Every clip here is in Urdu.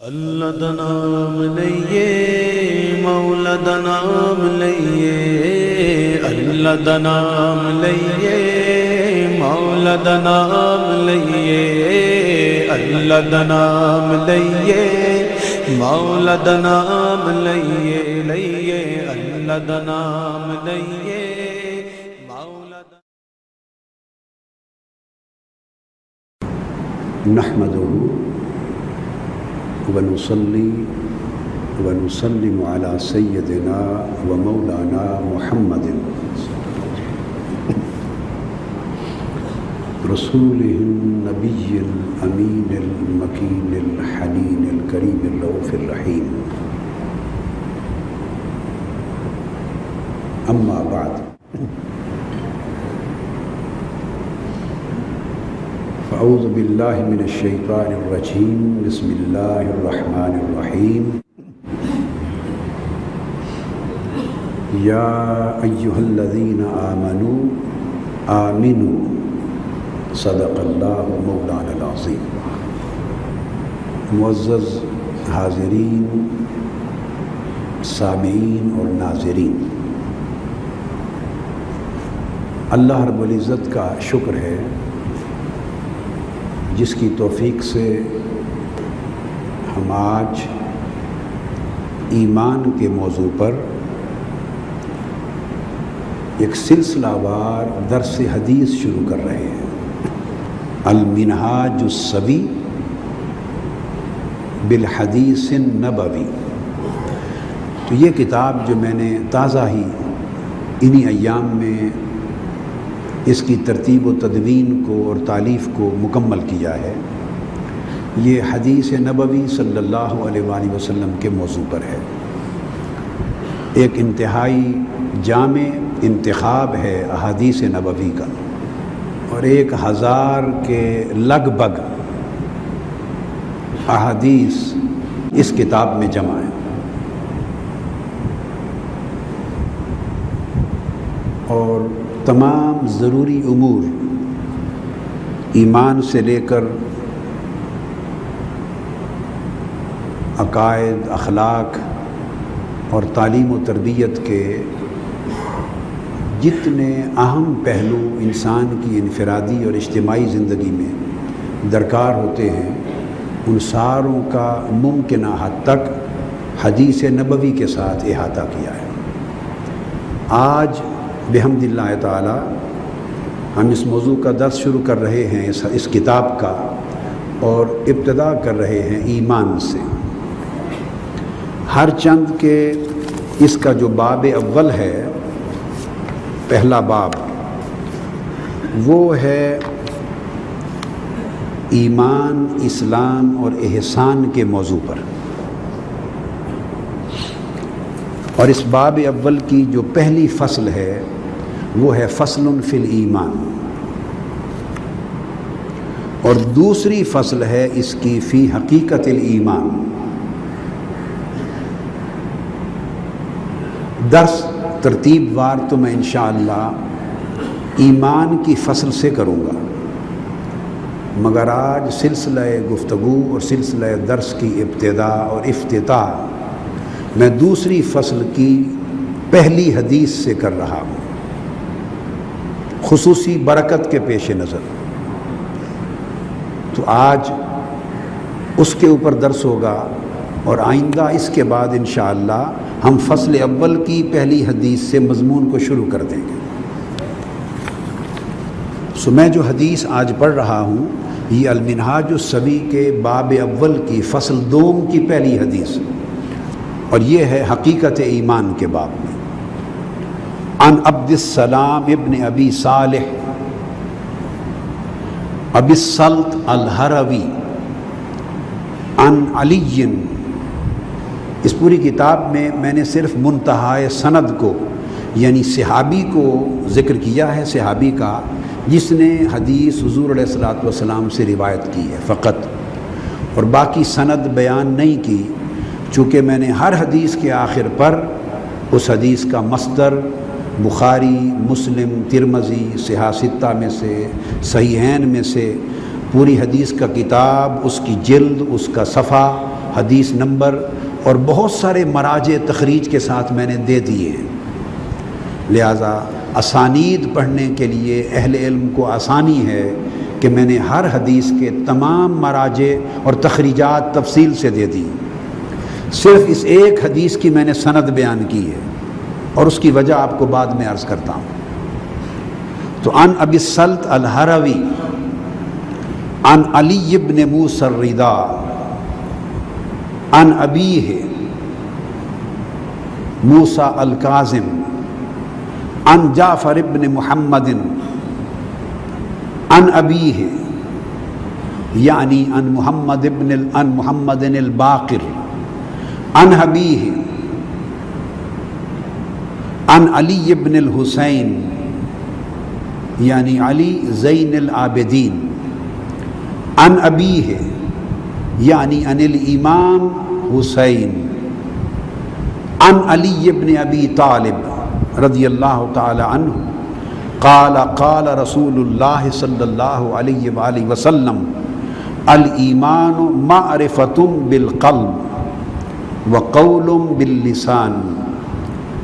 اللہ دا نام لئیے مولا دا نام لئیے، اللہ دا نام لئیے مولا دا نام لئیے، اللہ دا نام لئیے مولا دا نام لئیے، لئیے اللہ دا نام لئیے مولا دا نحمده ونصلي ونسلم على سيدنا ومولانا محمد رسوله النبي الأمين المكين الحنين الكريم الرؤوف الرحيم. أما بعد، أعوذ بالله من الشيطان الرجيم. بسم الله الرحمن الرحيم. يا أيها الذين آمنوا آمنوا صدق الله مولانا العظيم. معزز حاضرین، سامعین اور ناظرین، اللہ رب العزت کا شکر ہے جس کی توفیق سے ہم آج ایمان کے موضوع پر ایک سلسلہ وار درس حدیث شروع کر رہے ہیں. المنہاج السوی بالحدیث النبوی. تو یہ کتاب جو میں نے تازہ ہی انہی ایام میں اس کی ترتیب و تدوین کو اور تالیف کو مکمل کیا ہے، یہ حدیث نبوی صلی اللہ علیہ وآلہ وسلم کے موضوع پر ہے. ایک انتہائی جامع انتخاب ہے احادیث نبوی کا، اور 1000 کے لگ بھگ احادیث اس کتاب میں جمع ہیں. اور تمام ضروری امور ایمان سے لے کر عقائد، اخلاق اور تعلیم و تربیت کے جتنے اہم پہلو انسان کی انفرادی اور اجتماعی زندگی میں درکار ہوتے ہیں، ان ساروں کا ممکنہ حد تک حدیث نبوی کے ساتھ احاطہ کیا ہے. آج بحمد اللہ تعالی ہم اس موضوع کا درس شروع کر رہے ہیں اس کتاب کا، اور ابتدا کر رہے ہیں ایمان سے. ہر چند کے اس کا جو باب اول ہے، پہلا باب، وہ ہے ایمان، اسلام اور احسان کے موضوع پر. اور اس باب اول کی جو پہلی فصل ہے وہ ہے فصل فی الایمان، اور دوسری فصل ہے اس کی فی حقیقت الایمان. درس ترتیب وار تو میں انشاءاللہ ایمان کی فصل سے کروں گا، مگر آج سلسلہ گفتگو اور سلسلہ درس کی ابتدا اور افتتاح میں دوسری فصل کی پہلی حدیث سے کر رہا ہوں، خصوصی برکت کے پیش نظر. تو آج اس کے اوپر درس ہوگا، اور آئندہ اس کے بعد انشاءاللہ ہم فصل اول کی پہلی حدیث سے مضمون کو شروع کر دیں گے. میں جو حدیث آج پڑھ رہا ہوں یہ المنہاج السوی کے باب اول کی فصل دوم کی پہلی حدیث، اور یہ ہے حقیقت ایمان کے باب میں. عن عبد السلام ابن ابی صالح ابی السلط الہروی عن علی. اس پوری کتاب میں نے صرف منتہائے سند کو، یعنی صحابی کو ذکر کیا ہے، صحابی کا جس نے حدیث حضور علیہ الصلوۃ والسلام سے روایت کی ہے فقط، اور باقی سند بیان نہیں کی، چونکہ میں نے ہر حدیث کے آخر پر اس حدیث کا مصدر بخاری، مسلم، ترمذی، صحاح ستہ میں سے، صحیحین میں سے پوری حدیث کا کتاب، اس کی جلد، اس کا صفحہ حدیث نمبر اور بہت سارے مراجع تخریج کے ساتھ میں نے دے دیے ہیں، لہٰذا اسانید پڑھنے کے لیے اہل علم کو آسانی ہے کہ میں نے ہر حدیث کے تمام مراجع اور تخریجات تفصیل سے دے دی۔ صرف اس ایک حدیث کی میں نے سند بیان کی ہے اور اس کی وجہ آپ کو بعد میں عرض کرتا ہوں۔ تو عن ابی السلط الہروی عن علی بن موسیٰ الرضا عن ابیہ موسیٰ الکاظم عن جعفر بن محمد عن ابیہ یعنی عن محمد الباقر عن ابیہ عن علی بن الحسین یعنی علی زین العابدین عن ابیہ یعنی عن الامام حسین عن علی بن ابی طالب رضی اللہ تعالی عنہ قال قال رسول اللہ صلی اللہ علیہ وآلہ وسلم الایمان معرفۃ بالقلب وقول باللسان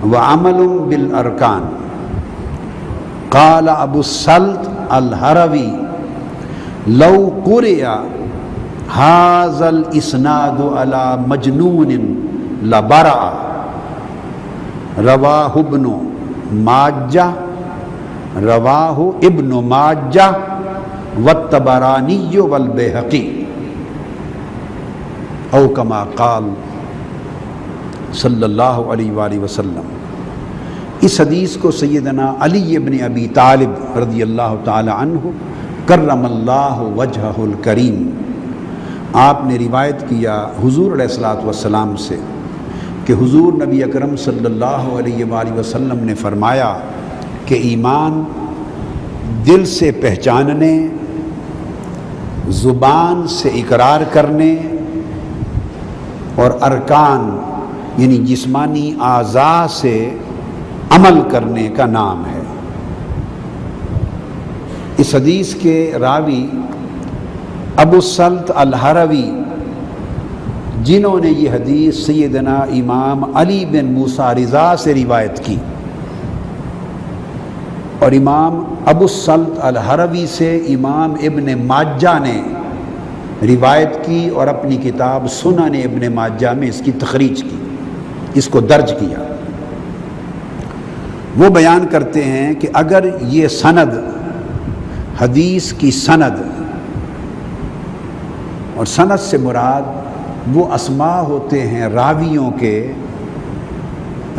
وعمل بالارکان۔ قال ابو السلط الہروی لو قرئ هذا الاسناد على مجنون لبرأ۔ رواہ ابن ماجہ والطبرانی والبیہقی او کما قال صلی اللہ علیہ وآلہ وسلم۔ اس حدیث کو سیدنا علی بن ابی طالب رضی اللہ تعالی عنہ کرم اللہ وجہہ الکریم، آپ نے روایت کیا حضور علیہ الصلوۃ والسلام سے کہ حضور نبی اکرم صلی اللہ علیہ وآلہ وسلم نے فرمایا کہ ایمان دل سے پہچاننے، زبان سے اقرار کرنے اور ارکان یعنی جسمانی اعضاء سے عمل کرنے کا نام ہے۔ اس حدیث کے راوی ابو السلط الہروی جنہوں نے یہ حدیث سیدنا امام علی بن موسیٰ رضا سے روایت کی، اور امام ابو السلط الہروی سے امام ابن ماجہ نے روایت کی اور اپنی کتاب سنن ابن ماجہ میں اس کی تخریج کی، اس کو درج کیا۔ وہ بیان کرتے ہیں کہ اگر یہ سند، حدیث کی سند، اور سند سے مراد وہ اسماء ہوتے ہیں راویوں کے،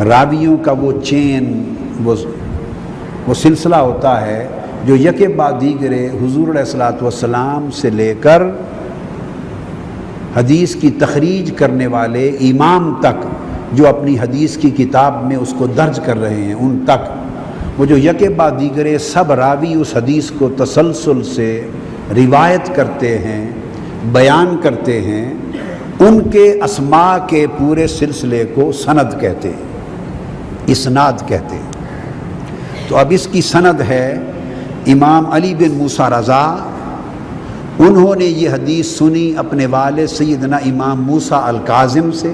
راویوں کا وہ چین، وہ سلسلہ ہوتا ہے جو یکے بعد دیگرے حضور علیہ الصلوۃ والسلام سے لے کر حدیث کی تخریج کرنے والے امام تک، جو اپنی حدیث کی کتاب میں اس کو درج کر رہے ہیں، ان تک وہ جو یکے بعد دیگرے سب راوی اس حدیث کو تسلسل سے روایت کرتے ہیں، بیان کرتے ہیں، ان کے اسماء کے پورے سلسلے کو سند کہتے ہیں، اسناد کہتے ہیں۔ تو اب اس کی سند ہے امام علی بن موسیٰ رضا، انہوں نے یہ حدیث سنی اپنے والد سیدنا امام موسیٰ الکاظم سے،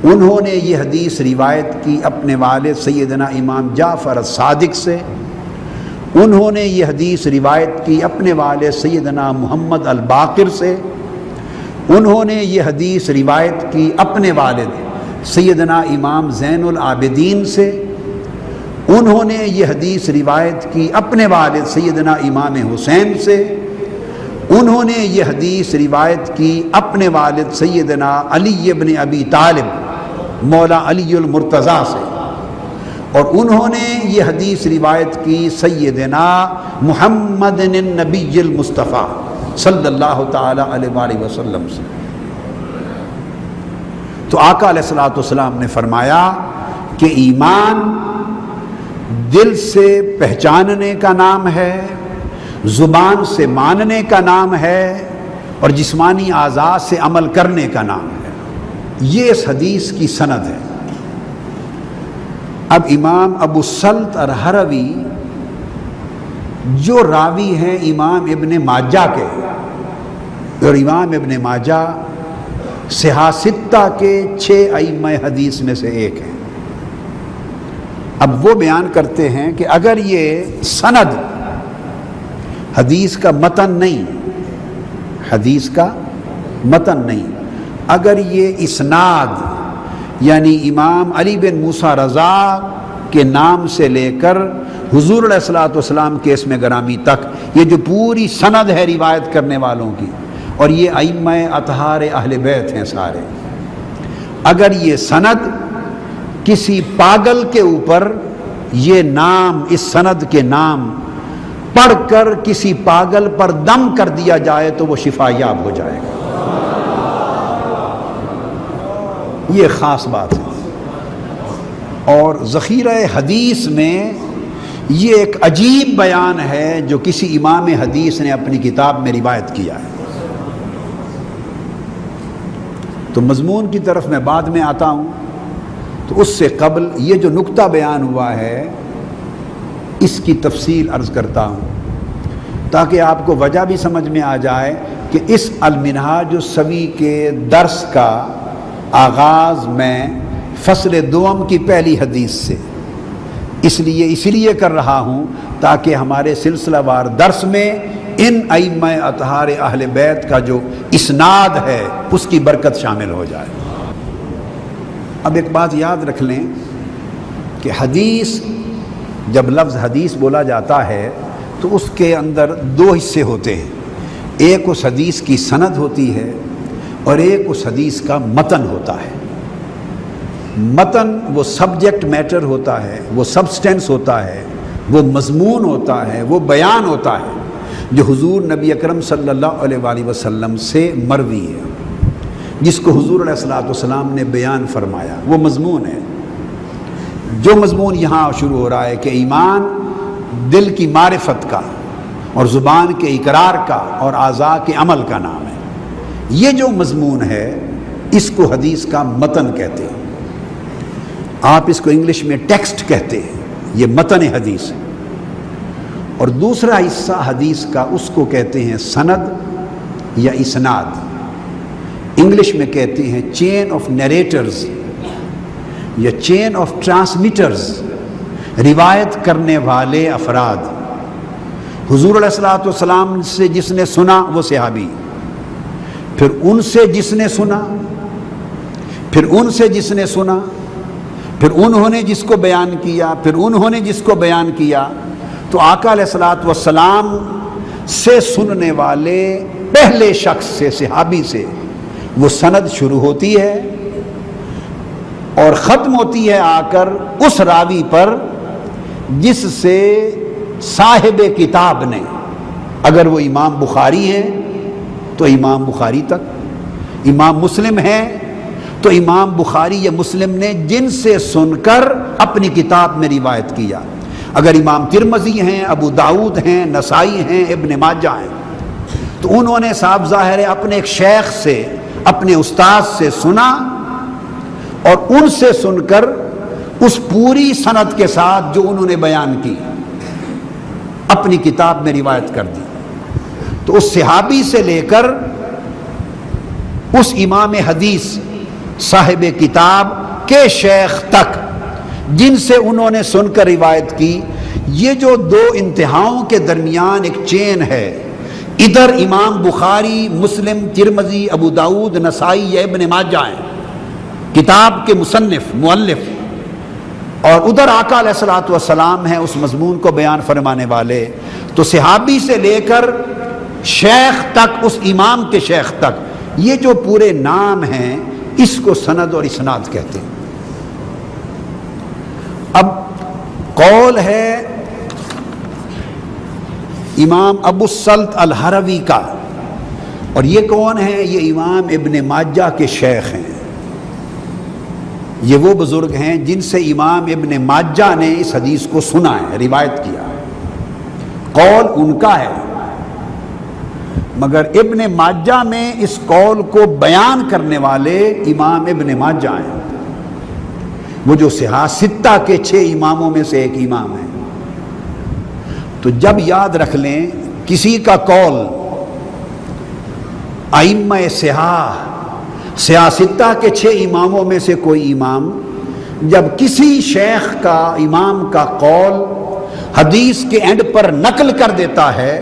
انہوں نے یہ حدیث روایت کی اپنے والد سیدنا امام جعفر الصادق سے، انہوں نے یہ حدیث روایت کی اپنے والد سیدنا محمد الباقر سے، انہوں نے یہ حدیث روایت کی اپنے والد سیدنا امام زین العابدین سے، انہوں نے یہ حدیث روایت کی اپنے والد سیدنا امام حسین سے، انہوں نے یہ حدیث روایت کی اپنے والد سیدنا علی بن ابی طالب مولا علی المرتضیٰ سے، اور انہوں نے یہ حدیث روایت کی سیدنا محمد النبی المصطفیٰ صلی اللہ تعالی علیہ وآلہ وسلم سے۔ تو آقا علیہ الصلوۃ والسلام نے فرمایا کہ ایمان دل سے پہچاننے کا نام ہے، زبان سے ماننے کا نام ہے، اور جسمانی اعضاء سے عمل کرنے کا نام ہے۔ یہ اس حدیث کی سند ہے۔ اب امام ابو السلط الہروی جو راوی ہیں امام ابن ماجہ کے، اور امام ابن ماجہ سیاہ ستہ کے 6 ائمہ حدیث میں سے ایک ہیں۔ اب وہ بیان کرتے ہیں کہ اگر یہ سند حدیث کا متن نہیں، حدیث کا متن نہیں، اگر یہ اسناد یعنی امام علی بن موسیٰ رضا کے نام سے لے کر حضور علیہ الصلوۃ والسلام کے اسم گرامی تک یہ جو پوری سند ہے روایت کرنے والوں کی، اور یہ ائمہ اطہار اہل بیت ہیں سارے، اگر یہ سند کسی پاگل کے اوپر یہ نام، اس سند کے نام پڑھ کر کسی پاگل پر دم کر دیا جائے تو وہ شفا یاب ہو جائے گا۔ یہ خاص بات ہے، اور ذخیرہ حدیث میں یہ ایک عجیب بیان ہے جو کسی امام حدیث نے اپنی کتاب میں روایت کیا ہے۔ تو مضمون کی طرف میں بعد میں آتا ہوں، تو اس سے قبل یہ جو نکتہ بیان ہوا ہے اس کی تفصیل عرض کرتا ہوں تاکہ آپ کو وجہ بھی سمجھ میں آ جائے کہ اس المنہاج السوی کے درس کا آغاز میں فصل دوم کی پہلی حدیث سے اس لیے کر رہا ہوں تاکہ ہمارے سلسلہ وار درس میں ان ائمہ اطہار اہل بیت کا جو اسناد ہے اس کی برکت شامل ہو جائے۔ اب ایک بات یاد رکھ لیں کہ حدیث، جب لفظ حدیث بولا جاتا ہے تو اس کے اندر 2 حصے ہوتے ہیں، ایک اس حدیث کی سند ہوتی ہے اور ایک اس حدیث کا متن ہوتا ہے۔ متن وہ سبجیکٹ میٹر ہوتا ہے، وہ سبسٹینس ہوتا ہے، وہ مضمون ہوتا ہے، وہ بیان ہوتا ہے جو حضور نبی اکرم صلی اللہ علیہ وآلہ وسلم سے مروی ہے، جس کو حضور علیہ الصلوۃ والسلام نے بیان فرمایا، وہ مضمون ہے۔ جو مضمون یہاں شروع ہو رہا ہے کہ ایمان دل کی معرفت کا اور زبان کے اقرار کا اور اعضاء کے عمل کا نام ہے، یہ جو مضمون ہے اس کو حدیث کا متن کہتے ہیں۔ آپ اس کو انگلش میں ٹیکسٹ کہتے ہیں، یہ متن حدیث ہے۔ اور دوسرا حصہ حدیث کا اس کو کہتے ہیں سند یا اسناد، انگلش میں کہتے ہیں چین آف نیریٹرز یا چین آف ٹرانسمیٹرز، روایت کرنے والے افراد۔ حضور علیہ الصلوۃ والسلام سے جس نے سنا وہ صحابی، پھر ان سے جس نے سنا، پھر ان سے جس نے سنا، پھر انہوں نے جس کو بیان کیا، پھر انہوں نے جس کو بیان کیا، تو آقا علیہ الصلوۃ والسلام سے سننے والے پہلے شخص سے، صحابی سے وہ سند شروع ہوتی ہے اور ختم ہوتی ہے آ کر اس راوی پر جس سے صاحب کتاب نے، اگر وہ امام بخاری ہیں تو امام بخاری تک، امام مسلم ہیں تو امام بخاری یا مسلم نے جن سے سن کر اپنی کتاب میں روایت کیا۔ اگر امام ترمذی ہیں، ابو داؤد ہیں، نسائی ہیں، ابن ماجہ ہیں، تو انہوں نے صاحب ظاہر ہے اپنے ایک شیخ سے، اپنے استاد سے سنا اور ان سے سن کر اس پوری سند کے ساتھ جو انہوں نے بیان کی اپنی کتاب میں روایت کر دی۔ تو اس صحابی سے لے کر اس امام حدیث صاحب کتاب کے شیخ تک جن سے انہوں نے سن کر روایت کی، یہ جو 2 انتہاؤں کے درمیان ایک چین ہے، ادھر امام بخاری، مسلم، ترمذی، ابو داؤد، نسائی یا ابن ماجہ ہیں کتاب کے مصنف، مؤلف، اور ادھر آقا علیہ الصلوۃ والسلام ہیں اس مضمون کو بیان فرمانے والے۔ تو صحابی سے لے کر شیخ تک، اس امام کے شیخ تک، یہ جو پورے نام ہیں اس کو سند اور اسناد کہتے ہیں۔ اب قول ہے امام ابو السلط الہروی کا، اور یہ کون ہے؟ یہ امام ابن ماجہ کے شیخ ہیں، یہ وہ بزرگ ہیں جن سے امام ابن ماجہ نے اس حدیث کو سنا ہے، روایت کیا ہے، قول ان کا ہے، مگر ابن ماجہ میں اس قول کو بیان کرنے والے امام ابن ماجہ ہیں، وہ جو صحاح ستہ کے 6 اماموں میں سے ایک امام ہے۔ تو جب یاد رکھ لیں کسی کا قول ائمہ صحاح سیاستہ کے 6 اماموں میں سے کوئی امام جب کسی شیخ کا امام کا قول حدیث کے اینڈ پر نقل کر دیتا ہے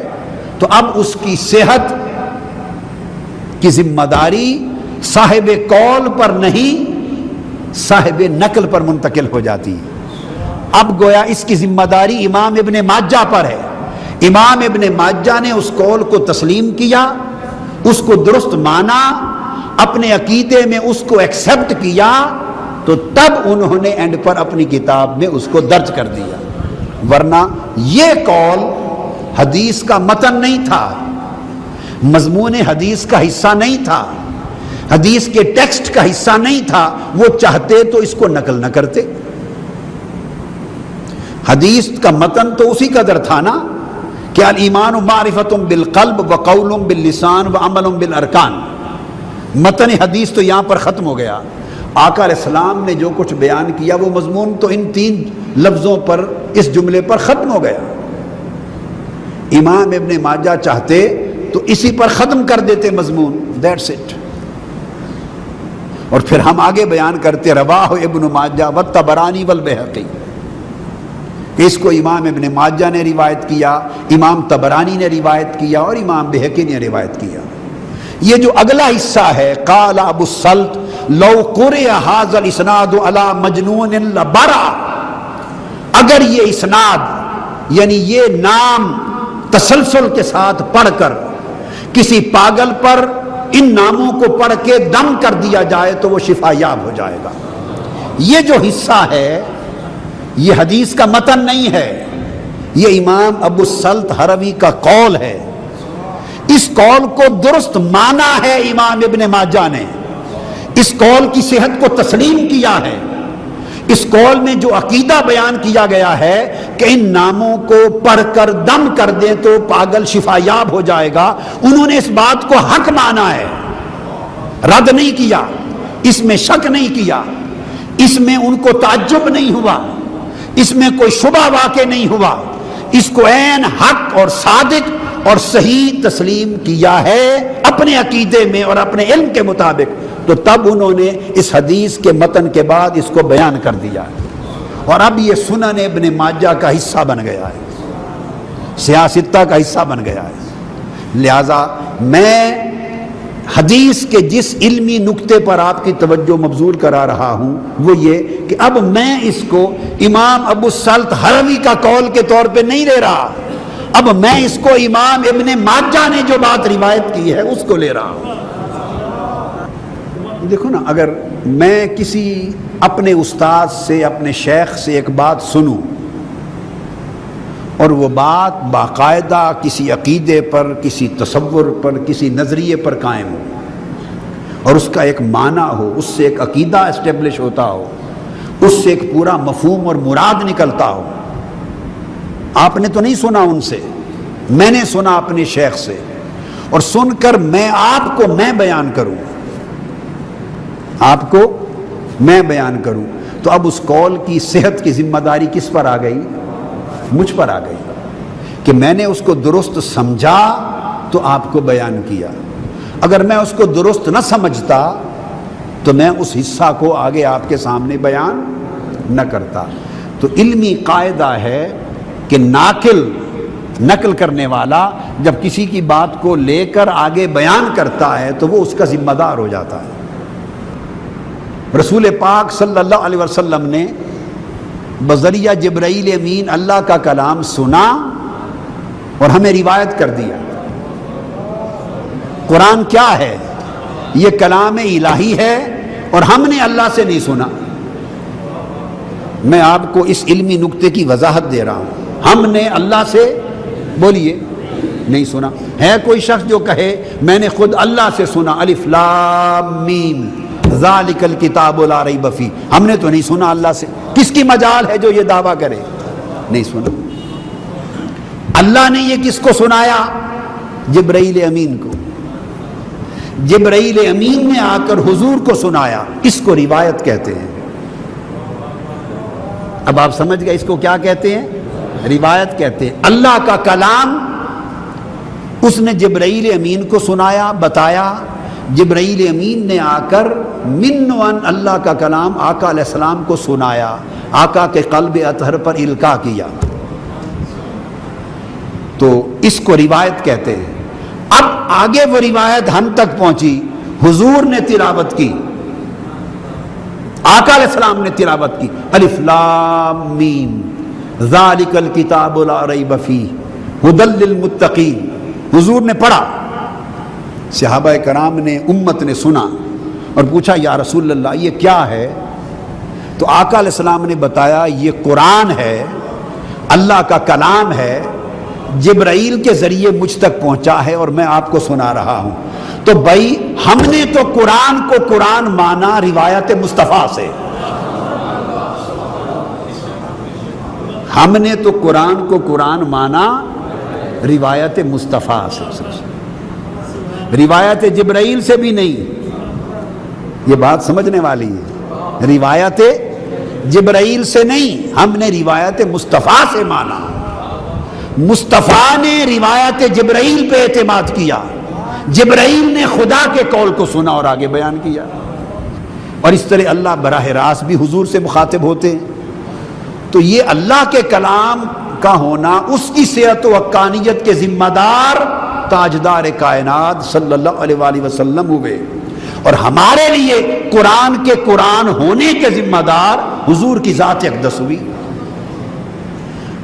تو اب اس کی صحت کی ذمہ داری صاحب قول پر نہیں صاحب نقل پر منتقل ہو جاتی ہے۔ اب گویا اس کی ذمہ داری امام ابن ماجہ پر ہے۔ امام ابن ماجہ نے اس قول کو تسلیم کیا، اس کو درست مانا، اپنے عقیدے میں اس کو ایکسپٹ کیا، تو تب انہوں نے اینڈ پر اپنی کتاب میں اس کو درج کر دیا، ورنہ یہ قول حدیث کا متن نہیں تھا، مضمون حدیث کا حصہ نہیں تھا، حدیث کے ٹیکسٹ کا حصہ نہیں تھا۔ وہ چاہتے تو اس کو نقل نہ کرتے۔ حدیث کا متن تو اسی قدر تھا نا کہ الایمان معرفۃ بالقلب وقول باللسان وعمل بالارکان۔ متن حدیث تو یہاں پر ختم ہو گیا۔ آقا علیہ السلام نے جو کچھ بیان کیا وہ مضمون تو ان 3 لفظوں پر، اس جملے پر ختم ہو گیا۔ امام ابن ماجہ چاہتے تو اسی پر ختم کر دیتے مضمون، دیٹس اٹ۔ اور پھر ہم آگے بیان کرتے رواہ ابن ماجہ والطبرانی والبیہقی، کہ اس کو امام ابن ماجہ نے روایت کیا، امام طبرانی نے روایت کیا اور امام بہقی نے روایت کیا۔ یہ جو اگلا حصہ ہے، قال ابو السلط لو قرئ ھذا الاسناد علی مجنون لبرا، اگر یہ اسناد یعنی یہ نام تسلسل کے ساتھ پڑھ کر کسی پاگل پر ان ناموں کو پڑھ کے دم کر دیا جائے تو وہ شفا یاب ہو جائے گا۔ یہ جو حصہ ہے یہ حدیث کا متن نہیں ہے، یہ امام ابو السلط ہروی کا قول ہے۔ اس قول کو درست مانا ہے امام ابن ماجہ نے، اس قول کی صحت کو تسلیم کیا ہے۔ اس قول میں جو عقیدہ بیان کیا گیا ہے کہ ان ناموں کو پڑھ کر دم کر دیں تو پاگل شفا یاب ہو جائے گا، انہوں نے اس بات کو حق مانا ہے، رد نہیں کیا، اس میں شک نہیں کیا، اس میں ان کو تعجب نہیں ہوا، اس میں کوئی شبہ واقع نہیں ہوا، اس کو عین حق اور صادق اور صحیح تسلیم کیا ہے اپنے عقیدے میں اور اپنے علم کے مطابق، تو تب انہوں نے اس حدیث کے متن کے بعد اس کو بیان کر دیا ہے، اور اب یہ سنن ابن ماجہ کا حصہ بن گیا ہے، سیاستہ کا حصہ بن گیا ہے۔ لہذا میں حدیث کے جس علمی نقطے پر آپ کی توجہ مبذول کرا رہا ہوں وہ یہ کہ اب میں اس کو امام ابو السلط ہروی کا قول کے طور پہ نہیں لے رہا، اب میں اس کو امام ابن ماجہ نے جو بات روایت کی ہے اس کو لے رہا ہوں۔ دیکھو نا، اگر میں کسی اپنے استاد سے، اپنے شیخ سے ایک بات سنوں اور وہ بات باقاعدہ کسی عقیدے پر، کسی تصور پر، کسی نظریے پر قائم ہو اور اس کا ایک معنی ہو، اس سے ایک عقیدہ اسٹیبلش ہوتا ہو، اس سے ایک پورا مفہوم اور مراد نکلتا ہو۔ آپ نے تو نہیں سنا ان سے، میں نے سنا اپنے شیخ سے، اور سن کر میں آپ کو میں بیان کروں، آپ کو میں بیان کروں، تو اب اس قول کی صحت کی ذمہ داری کس پر آ گئی؟ مجھ پر آ گئی کہ میں نے اس کو درست سمجھا تو آپ کو بیان کیا۔ اگر میں اس کو درست نہ سمجھتا تو میں اس حصہ کو آگے آپ کے سامنے بیان نہ کرتا۔ تو علمی قاعدہ ہے کہ نقل کرنے والا جب کسی کی بات کو لے کر آگے بیان کرتا ہے تو وہ اس کا ذمہ دار ہو جاتا ہے۔ رسول پاک صلی اللہ علیہ وسلم نے بذریعہ جبرائیل امین اللہ کا کلام سنا اور ہمیں روایت کر دیا۔ قرآن کیا ہے؟ یہ کلام الہی ہے اور ہم نے اللہ سے نہیں سنا۔ میں آپ کو اس علمی نقطے کی وضاحت دے رہا ہوں، ہم نے اللہ سے بولیے نہیں سنا۔ ہے کوئی شخص جو کہے میں نے خود اللہ سے سنا، الف لام میم ذالک الکتاب لا ریب فیہ، ہم نے تو نہیں سنا اللہ سے۔ کس کی مجال ہے جو یہ دعویٰ کرے؟ نہیں سنا۔ اللہ نے یہ کس کو سنایا؟ جبرائیل امین کو۔ جبرائیل امین نے آ کر حضور کو سنایا، اس کو روایت کہتے ہیں۔ اب آپ سمجھ گئے اس کو کیا کہتے ہیں؟ روایت کہتے ہیں۔ اللہ کا کلام اس نے جبرائیل امین کو سنایا، بتایا، جبرائیل امین نے آ کر من ون اللہ کا کلام آقا علیہ السلام کو سنایا، آقا کے قلب اطہر پر القاء کیا، تو اس کو روایت کہتے ہیں۔ اب آگے وہ روایت ہم تک پہنچی، حضور نے تلاوت کی، آقا علیہ السلام نے تلاوت کی، الف لام میم ذالک الکتاب لا ریب فیہ ھدی للمتقین، حضور نے پڑھا، صحابہ کرام نے، امت نے سنا اور پوچھا یا رسول اللہ یہ کیا ہے؟ تو آقا علیہ السلام نے بتایا یہ قرآن ہے، اللہ کا کلام ہے، جبرائیل کے ذریعے مجھ تک پہنچا ہے اور میں آپ کو سنا رہا ہوں۔ تو بھائی ہم نے تو قرآن کو قرآن مانا روایت مصطفیٰ سے، ہم نے تو قرآن کو قرآن مانا روایت مصطفیٰ سے، روایت جبرائیل سے بھی نہیں، یہ بات سمجھنے والی ہے، روایت جبرائیل سے نہیں، ہم نے روایت مصطفیٰ سے مانا۔ مصطفیٰ نے روایت جبرائیل پہ اعتماد کیا، جبرائیل نے خدا کے قول کو سنا اور آگے بیان کیا، اور اس طرح اللہ براہ راست بھی حضور سے مخاطب ہوتے ہیں۔ تو یہ اللہ کے کلام کا ہونا، اس کی صحت و حقانیت کے ذمہ دار تاجدار کائنات صلی اللہ علیہ وآلہ وسلم ہوئے، اور ہمارے لیے قرآن کے قرآن ہونے کے ذمہ دار حضور کی ذات اقدس ہوئی۔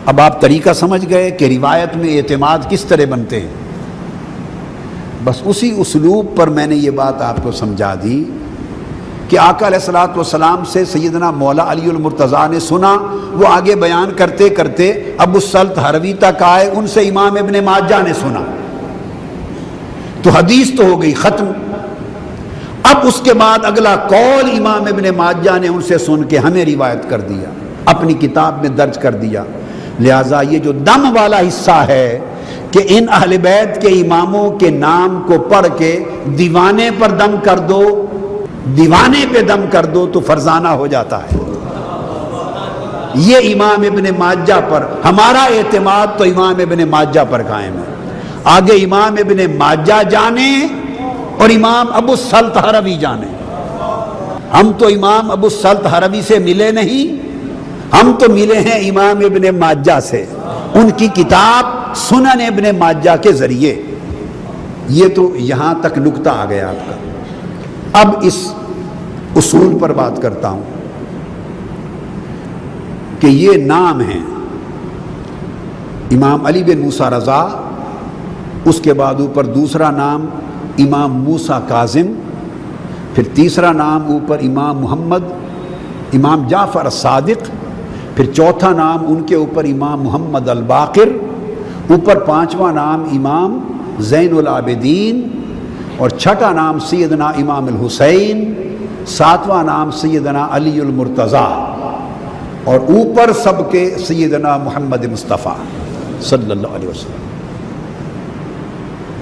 اب آپ طریقہ سمجھ گئے کہ روایت میں اعتماد کس طرح بنتے ہیں۔ بس اسی اسلوب پر میں نے یہ بات آپ کو سمجھا دی کہ آقا علیہ الصلوۃ والسلام سے سیدنا مولا علی المرتضیٰ نے سنا، وہ آگے بیان کرتے کرتے ابو السلط ہروی تک آئے، ان سے امام ابن ماجہ نے سنا، تو حدیث تو ہو گئی ختم۔ اب اس کے بعد اگلا قول امام ابن ماجہ نے ان سے سن کے ہمیں روایت کر دیا، اپنی کتاب میں درج کر دیا۔ لہٰذا یہ جو دم والا حصہ ہے کہ ان اہل بیت کے اماموں کے نام کو پڑھ کے دیوانے پر دم کر دو، دیوانے پہ دم کر دو تو فرزانہ ہو جاتا ہے، یہ امام ابن ماجہ پر ہمارا اعتماد تو امام ابن ماجہ پر قائم ہے۔ آگے امام ابن ماجہ جانے اور امام ابو السلط ہروی جانے، ہم تو امام ابو السلط ہروی سے ملے نہیں، ہم تو ملے ہیں امام ابن ماجہ سے، ان کی کتاب سنن ابن ماجہ کے ذریعے۔ یہ تو یہاں تک نکتہ آ گیا آپ کا۔ اب اس اصول پر بات کرتا ہوں کہ یہ نام ہیں امام علی بن موسیٰ رضا، اس کے بعد اوپر دوسرا نام امام موسیٰ کاظم، پھر تیسرا نام اوپر امام محمد، امام جعفر الصادق، پھر چوتھا نام ان کے اوپر امام محمد الباقر، اوپر پانچواں نام امام زین العابدین، اور چھٹا نام سیدنا امام الحسین، ساتواں نام سیدنا علی المرتضیٰ، اور اوپر سب کے سیدنا محمد مصطفیٰ صلی اللہ علیہ وسلم۔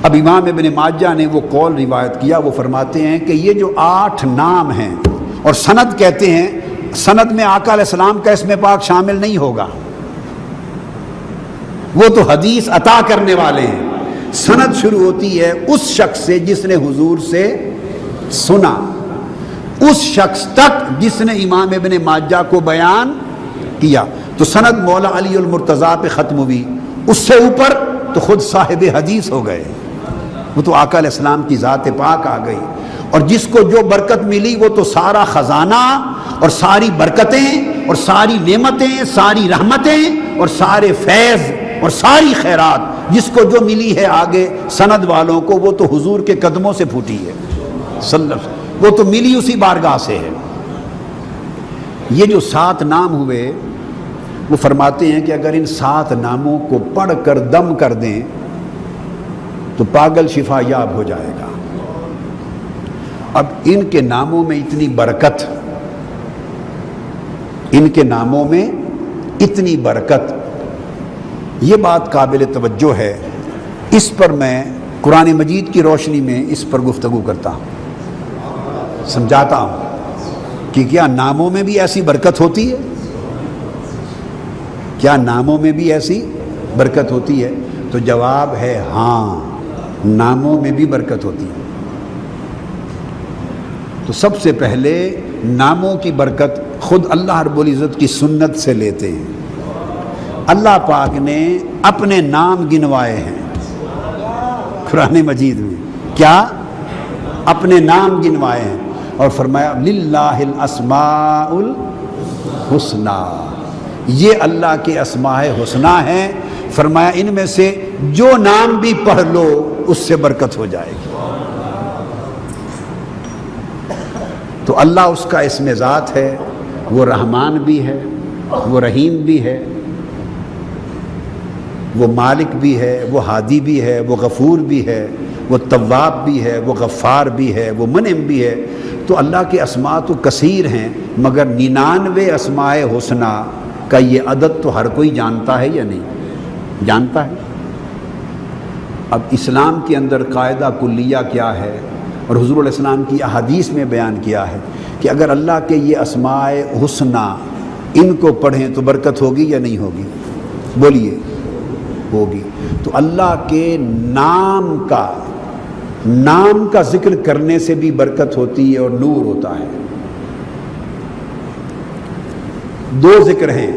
اب امام ابن ماجہ نے وہ قول روایت کیا، وہ فرماتے ہیں کہ یہ جو 8 نام ہیں، اور سند کہتے ہیں، سند میں آقا علیہ السلام کا اسم پاک شامل نہیں ہوگا، وہ تو حدیث عطا کرنے والے ہیں۔ سند شروع ہوتی ہے اس شخص سے جس نے حضور سے سنا، اس شخص تک جس نے امام ابن ماجہ کو بیان کیا، تو سند مولا علی المرتضیٰ پہ ختم ہوئی، اس سے اوپر تو خود صاحب حدیث ہو گئے، وہ تو آقا علیہ السلام کی ذات پاک آ گئی، اور جس کو جو برکت ملی وہ تو سارا خزانہ اور ساری برکتیں اور ساری نعمتیں، ساری رحمتیں اور سارے فیض اور ساری خیرات جس کو جو ملی ہے آگے سند والوں کو، وہ تو حضور کے قدموں سے پھوٹی ہے، وہ تو ملی اسی بارگاہ سے ہے۔ یہ جو 7 نام ہوئے، وہ فرماتے ہیں کہ اگر ان 7 ناموں کو پڑھ کر دم کر دیں تو پاگل شفا یاب ہو جائے گا۔ اب ان کے ناموں میں اتنی برکت، ان کے ناموں میں اتنی برکت، یہ بات قابل توجہ ہے، اس پر میں قرآن مجید کی روشنی میں اس پر گفتگو کرتا ہوں، سمجھاتا ہوں کہ کیا ناموں میں بھی ایسی برکت ہوتی ہے؟ کیا ناموں میں بھی ایسی برکت ہوتی ہے؟ تو جواب ہے ہاں، ناموں میں بھی برکت ہوتی ہے۔ تو سب سے پہلے ناموں کی برکت خود اللہ رب العزت کی سنت سے لیتے ہیں۔ اللہ پاک نے اپنے نام گنوائے ہیں قرآن مجید میں، کیا؟ اپنے نام گنوائے ہیں اور فرمایا للہ الاسماء الحسنی، یہ اللہ کے اسماء حسنی ہیں۔ فرمایا ان میں سے جو نام بھی پڑھ لو اس سے برکت ہو جائے گی۔ تو اللہ اس کا اسم ذات ہے، وہ رحمان بھی ہے، وہ رحیم بھی ہے، وہ مالک بھی ہے، وہ ہادی بھی ہے، وہ غفور بھی ہے، وہ تواب بھی ہے، وہ غفار بھی ہے، وہ منعم بھی ہے۔ تو اللہ کے اسماء تو کثیر ہیں، مگر 99 اسماء حسنی کا یہ عدد تو ہر کوئی جانتا ہے یا نہیں جانتا ہے؟ اب اسلام کے اندر قاعدہ کلیہ کیا ہے، اور حضور علیہ السلام کی احادیث میں بیان کیا ہے کہ اگر اللہ کے یہ اسماء حسنی ان کو پڑھیں تو برکت ہوگی یا نہیں ہوگی؟ بولیے، ہوگی۔ تو اللہ کے نام کا ذکر کرنے سے بھی برکت ہوتی ہے اور نور ہوتا ہے۔ دو ذکر ہیں،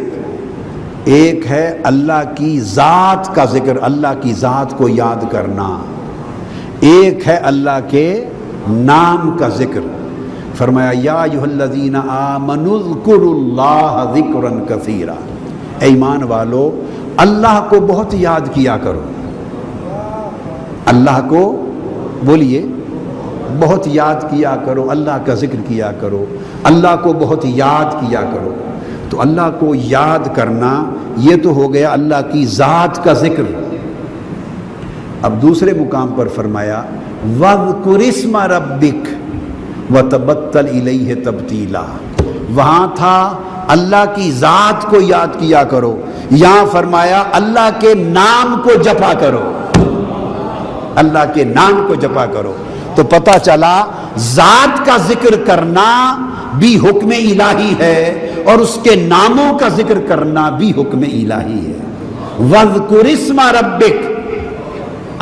ایک ہے اللہ کی ذات کا ذکر، اللہ کی ذات کو یاد کرنا، ایک ہے اللہ کے نام کا ذکر۔ فرمایا یا ایھا الذین آمنوا اذکروا اللہ ذکرا کثیرا، اے ایمان والو اللہ کو بہت یاد کیا کرو، اللہ کو بولیے بہت یاد کیا کرو، اللہ کا ذکر کیا کرو، اللہ کو بہت یاد کیا کرو۔ تو اللہ کو یاد کرنا یہ تو ہو گیا اللہ کی ذات کا ذکر۔ اب دوسرے مقام پر فرمایا وَاذْكُرِ اسْمَ رَبِّكَ وَتَبَتَّلْ إِلَيْهِ تَبْتِيلًا، وہاں تھا اللہ کی ذات کو یاد کیا کرو، یہاں فرمایا اللہ کے نام کو جپا کرو، اللہ کے نام کو جپا کرو۔ تو پتہ چلا ذات کا ذکر کرنا بھی حکم الہی ہے اور اس کے ناموں کا ذکر کرنا بھی حکم الہی ہے۔ وَاذْكُرِ اسْمَ رَبِّكَ،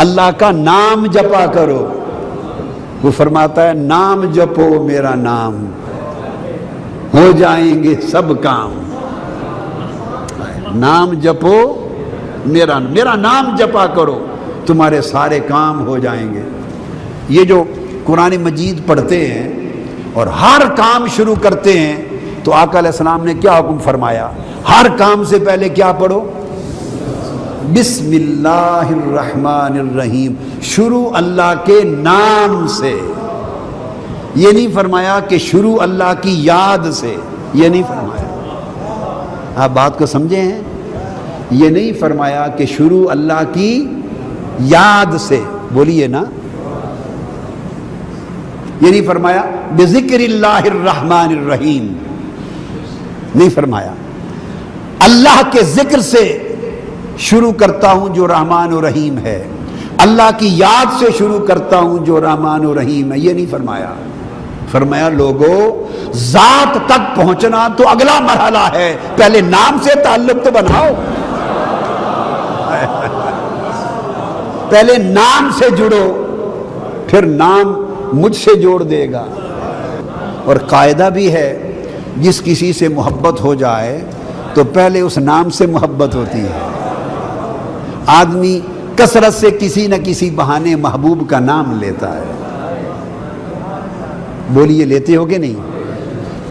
اللہ کا نام جپا کرو۔ وہ فرماتا ہے نام جپو میرا نام، ہو جائیں گے سب کام۔ نام جپو میرا نام جپا کرو، تمہارے سارے کام ہو جائیں گے۔ یہ جو قرآن مجید پڑھتے ہیں اور ہر کام شروع کرتے ہیں تو آقا علیہ السلام نے کیا حکم فرمایا؟ ہر کام سے پہلے کیا پڑھو؟ بسم اللہ الرحمن الرحیم، شروع اللہ کے نام سے۔ یہ نہیں فرمایا کہ شروع اللہ کی یاد سے، یہ نہیں فرمایا۔ آپ بات کو سمجھے ہیں؟ یہ نہیں فرمایا کہ شروع اللہ کی یاد سے، بولیے نا، یہ نہیں فرمایا بذکر اللہ الرحمن الرحیم، نہیں فرمایا۔ اللہ کے ذکر سے شروع کرتا ہوں جو رحمان و رحیم ہے، اللہ کی یاد سے شروع کرتا ہوں جو رحمان و رحیم ہے، یہ نہیں فرمایا۔ فرمایا لوگو ذات تک پہنچنا تو اگلا مرحلہ ہے، پہلے نام سے تعلق تو بناؤ، پہلے نام سے جڑو، پھر نام مجھ سے جوڑ دے گا۔ اور قاعدہ بھی ہے جس کسی سے محبت ہو جائے تو پہلے اس نام سے محبت ہوتی ہے۔ آدمی کثرت سے کسی نہ کسی بہانے محبوب کا نام لیتا ہے، بولیے لیتے ہو کہ نہیں؟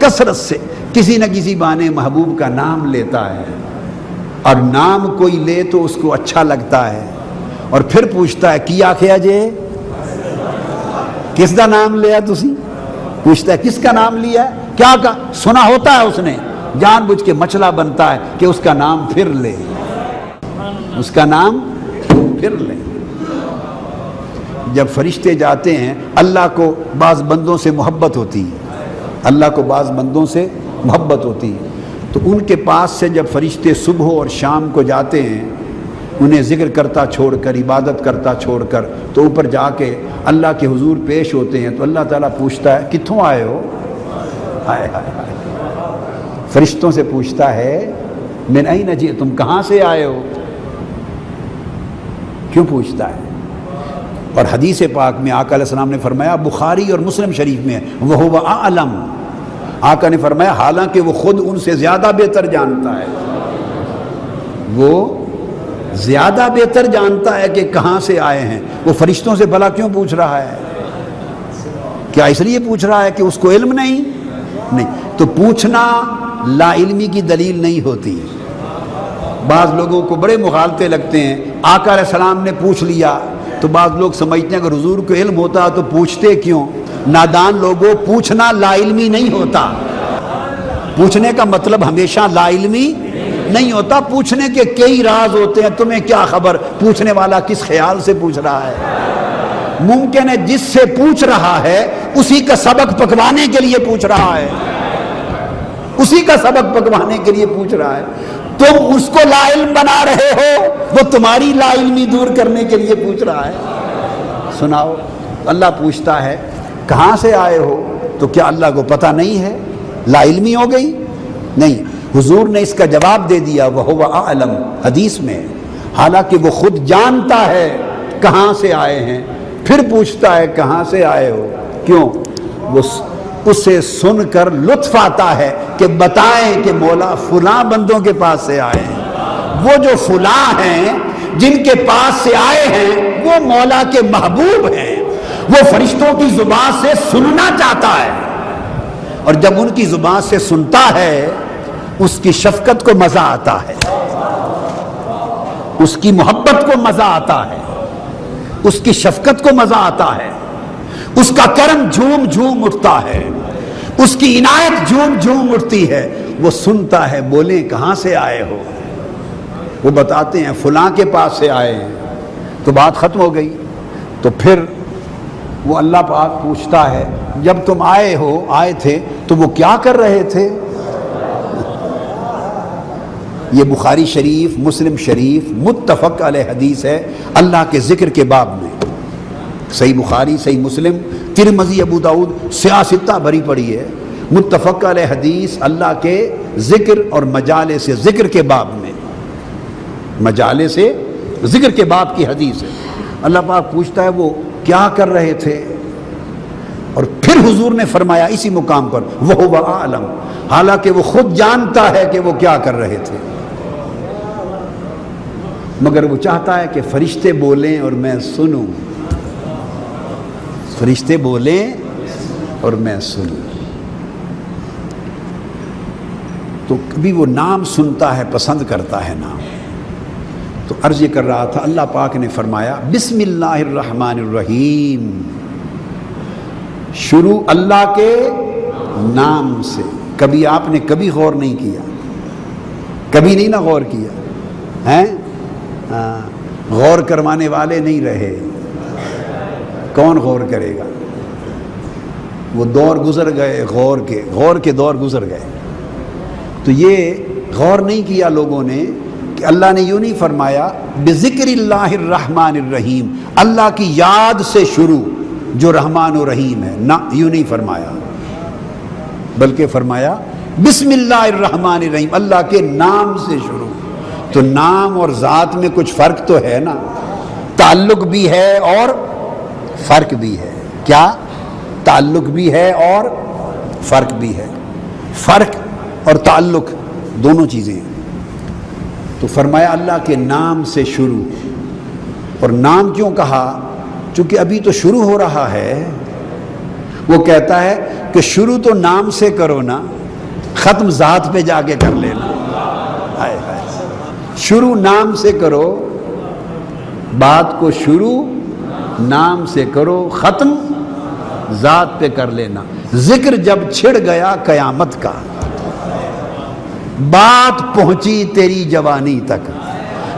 کثرت سے کسی نہ کسی بہانے محبوب کا نام لیتا ہے، اور نام کوئی لے تو اس کو اچھا لگتا ہے، اور پھر پوچھتا ہے کی آخیا جے کس کا نام لیا تسی؟ پوچھتا ہے کس کا نام لیا ہے، کیا کا سنا ہوتا ہے اس نے، جان بوجھ کے مچلا بنتا ہے کہ اس کا نام پھر لے، اس کا نام پھر لے۔ جب فرشتے جاتے ہیں، اللہ کو بعض بندوں سے محبت ہوتی ہے، اللہ کو بعض بندوں سے محبت ہوتی ہے، تو ان کے پاس سے جب فرشتے صبح اور شام کو جاتے ہیں، انہیں ذکر کرتا چھوڑ کر، عبادت کرتا چھوڑ کر، تو اوپر جا کے اللہ کے حضور پیش ہوتے ہیں، تو اللہ تعالیٰ پوچھتا ہے کتھوں آئے ہو؟ ہائے ہائے ہائے، فرشتوں سے پوچھتا ہے من این جئتم، تم کہاں سے آئے ہو؟ کیوں پوچھتا ہے؟ اور حدیث پاک میں آقا علیہ السلام نے فرمایا، بخاری اور مسلم شریف میں ہے، وَهُوَ أَعْلَمُ، آقا نے فرمایا حالانکہ وہ خود ان سے زیادہ بہتر جانتا ہے، وہ زیادہ بہتر جانتا ہے کہ کہاں سے آئے ہیں۔ وہ فرشتوں سے بھلا کیوں پوچھ رہا ہے؟ کیا اس لیے پوچھ رہا ہے کہ اس کو علم نہیں؟ تو پوچھنا لا علمی کی دلیل نہیں ہوتی۔ بعض لوگوں کو بڑے مغالطے لگتے ہیں، آقا علیہ السلام نے پوچھ لیا تو بعض لوگ سمجھتے ہیں کہ حضور کو علم ہوتا تو پوچھتے کیوں؟ نادان لوگوں، پوچھنا لا علمی نہیں ہوتا۔ پوچھنے کا مطلب ہمیشہ لا علمی نہیں ہوتا، پوچھنے کے کئی راز ہوتے ہیں، تمہیں کیا خبر پوچھنے والا کس خیال سے پوچھ رہا ہے۔ ممکن ہے جس سے پوچھ رہا ہے اسی کا سبق پکوانے کے لیے پوچھ رہا ہے، اسی کا سبق پکوانے کے لیے پوچھ رہا ہے۔ تم اس کو لا علم بنا رہے ہو، وہ تمہاری لا علمی دور کرنے کے لیے پوچھ رہا ہے۔ سناؤ، اللہ پوچھتا ہے کہاں سے آئے ہو، تو کیا اللہ کو پتہ نہیں ہے؟ لا علمی ہو گئی؟ نہیں، حضور نے اس کا جواب دے دیا، وَهُوَ أَعْلَمُ، حدیث میں، حالانکہ وہ خود جانتا ہے کہاں سے آئے ہیں، پھر پوچھتا ہے کہاں سے آئے ہو۔ کیوں؟ وہ اسے سن کر لطف آتا ہے کہ بتائیں کہ مولا فلاں بندوں کے پاس سے آئے ہیں، وہ جو فلاں ہیں جن کے پاس سے آئے ہیں وہ مولا کے محبوب ہیں، وہ فرشتوں کی زبان سے سننا چاہتا ہے، اور جب ان کی زبان سے سنتا ہے اس کی شفقت کو مزہ آتا ہے، اس کی محبت کو مزہ آتا ہے، اس کی شفقت کو مزہ آتا ہے، اس کا کرم جھوم جھوم اٹھتا ہے، اس کی عنایت جھوم جھوم اٹھتی ہے۔ وہ سنتا ہے، بولیں کہاں سے آئے ہو، وہ بتاتے ہیں فلاں کے پاس سے آئے ہیں، تو بات ختم ہو گئی۔ تو پھر وہ اللہ پاک پوچھتا ہے جب تم آئے تھے تو وہ کیا کر رہے تھے؟ یہ بخاری شریف، مسلم شریف متفق علیہ حدیث ہے اللہ کے ذکر کے باب میں۔ صحیح بخاری، صحیح مسلم، ترمذی، ابو داؤد، سیاستہ بھری پڑی ہے، متفق علیہ حدیث اللہ کے ذکر اور مجالس ذکر کے باب میں، مجالس ذکر کے باب کی حدیث ہے۔ اللہ پاک پوچھتا ہے وہ کیا کر رہے تھے، اور پھر حضور نے فرمایا اسی مقام پر وَهُوَ أَعْلَمُ، حالانکہ وہ خود جانتا ہے کہ وہ کیا کر رہے تھے، مگر وہ چاہتا ہے کہ فرشتے بولیں اور میں سنوں، فرشتے بولیں اور میں سنوں۔ تو کبھی وہ نام سنتا ہے، پسند کرتا ہے نام۔ تو عرض یہ کر رہا تھا، اللہ پاک نے فرمایا بسم اللہ الرحمن الرحیم، شروع اللہ کے نام سے۔ کبھی آپ نے کبھی غور نہیں کیا، کبھی نہیں نا غور کیا ہیں؟ غور کروانے والے نہیں رہے، کون غور کرے گا؟ وہ دور گزر گئے، غور کے دور گزر گئے۔ تو یہ غور نہیں کیا لوگوں نے کہ اللہ نے یوں نہیں فرمایا بذکر اللہ الرحمن الرحیم، اللہ کی یاد سے شروع جو رحمان و رحیم ہے، نہ یوں نہیں فرمایا، بلکہ فرمایا بسم اللہ الرحمن الرحیم، اللہ کے نام سے شروع۔ تو نام اور ذات میں کچھ فرق تو ہے نا، تعلق بھی ہے اور فرق بھی ہے۔ کیا تعلق بھی ہے اور فرق بھی ہے؟ فرق اور تعلق دونوں چیزیں ہیں۔ تو فرمایا اللہ کے نام سے شروع، اور نام کیوں کہا؟ چونکہ ابھی تو شروع ہو رہا ہے۔ وہ کہتا ہے کہ شروع تو نام سے کرو نا، ختم ذات پہ جا کے کر لینا۔ شروع نام سے کرو، بات کو شروع نام سے کرو، ختم ذات پہ کر لینا۔ ذکر جب چھڑ گیا قیامت کا، بات پہنچی تیری جوانی تک،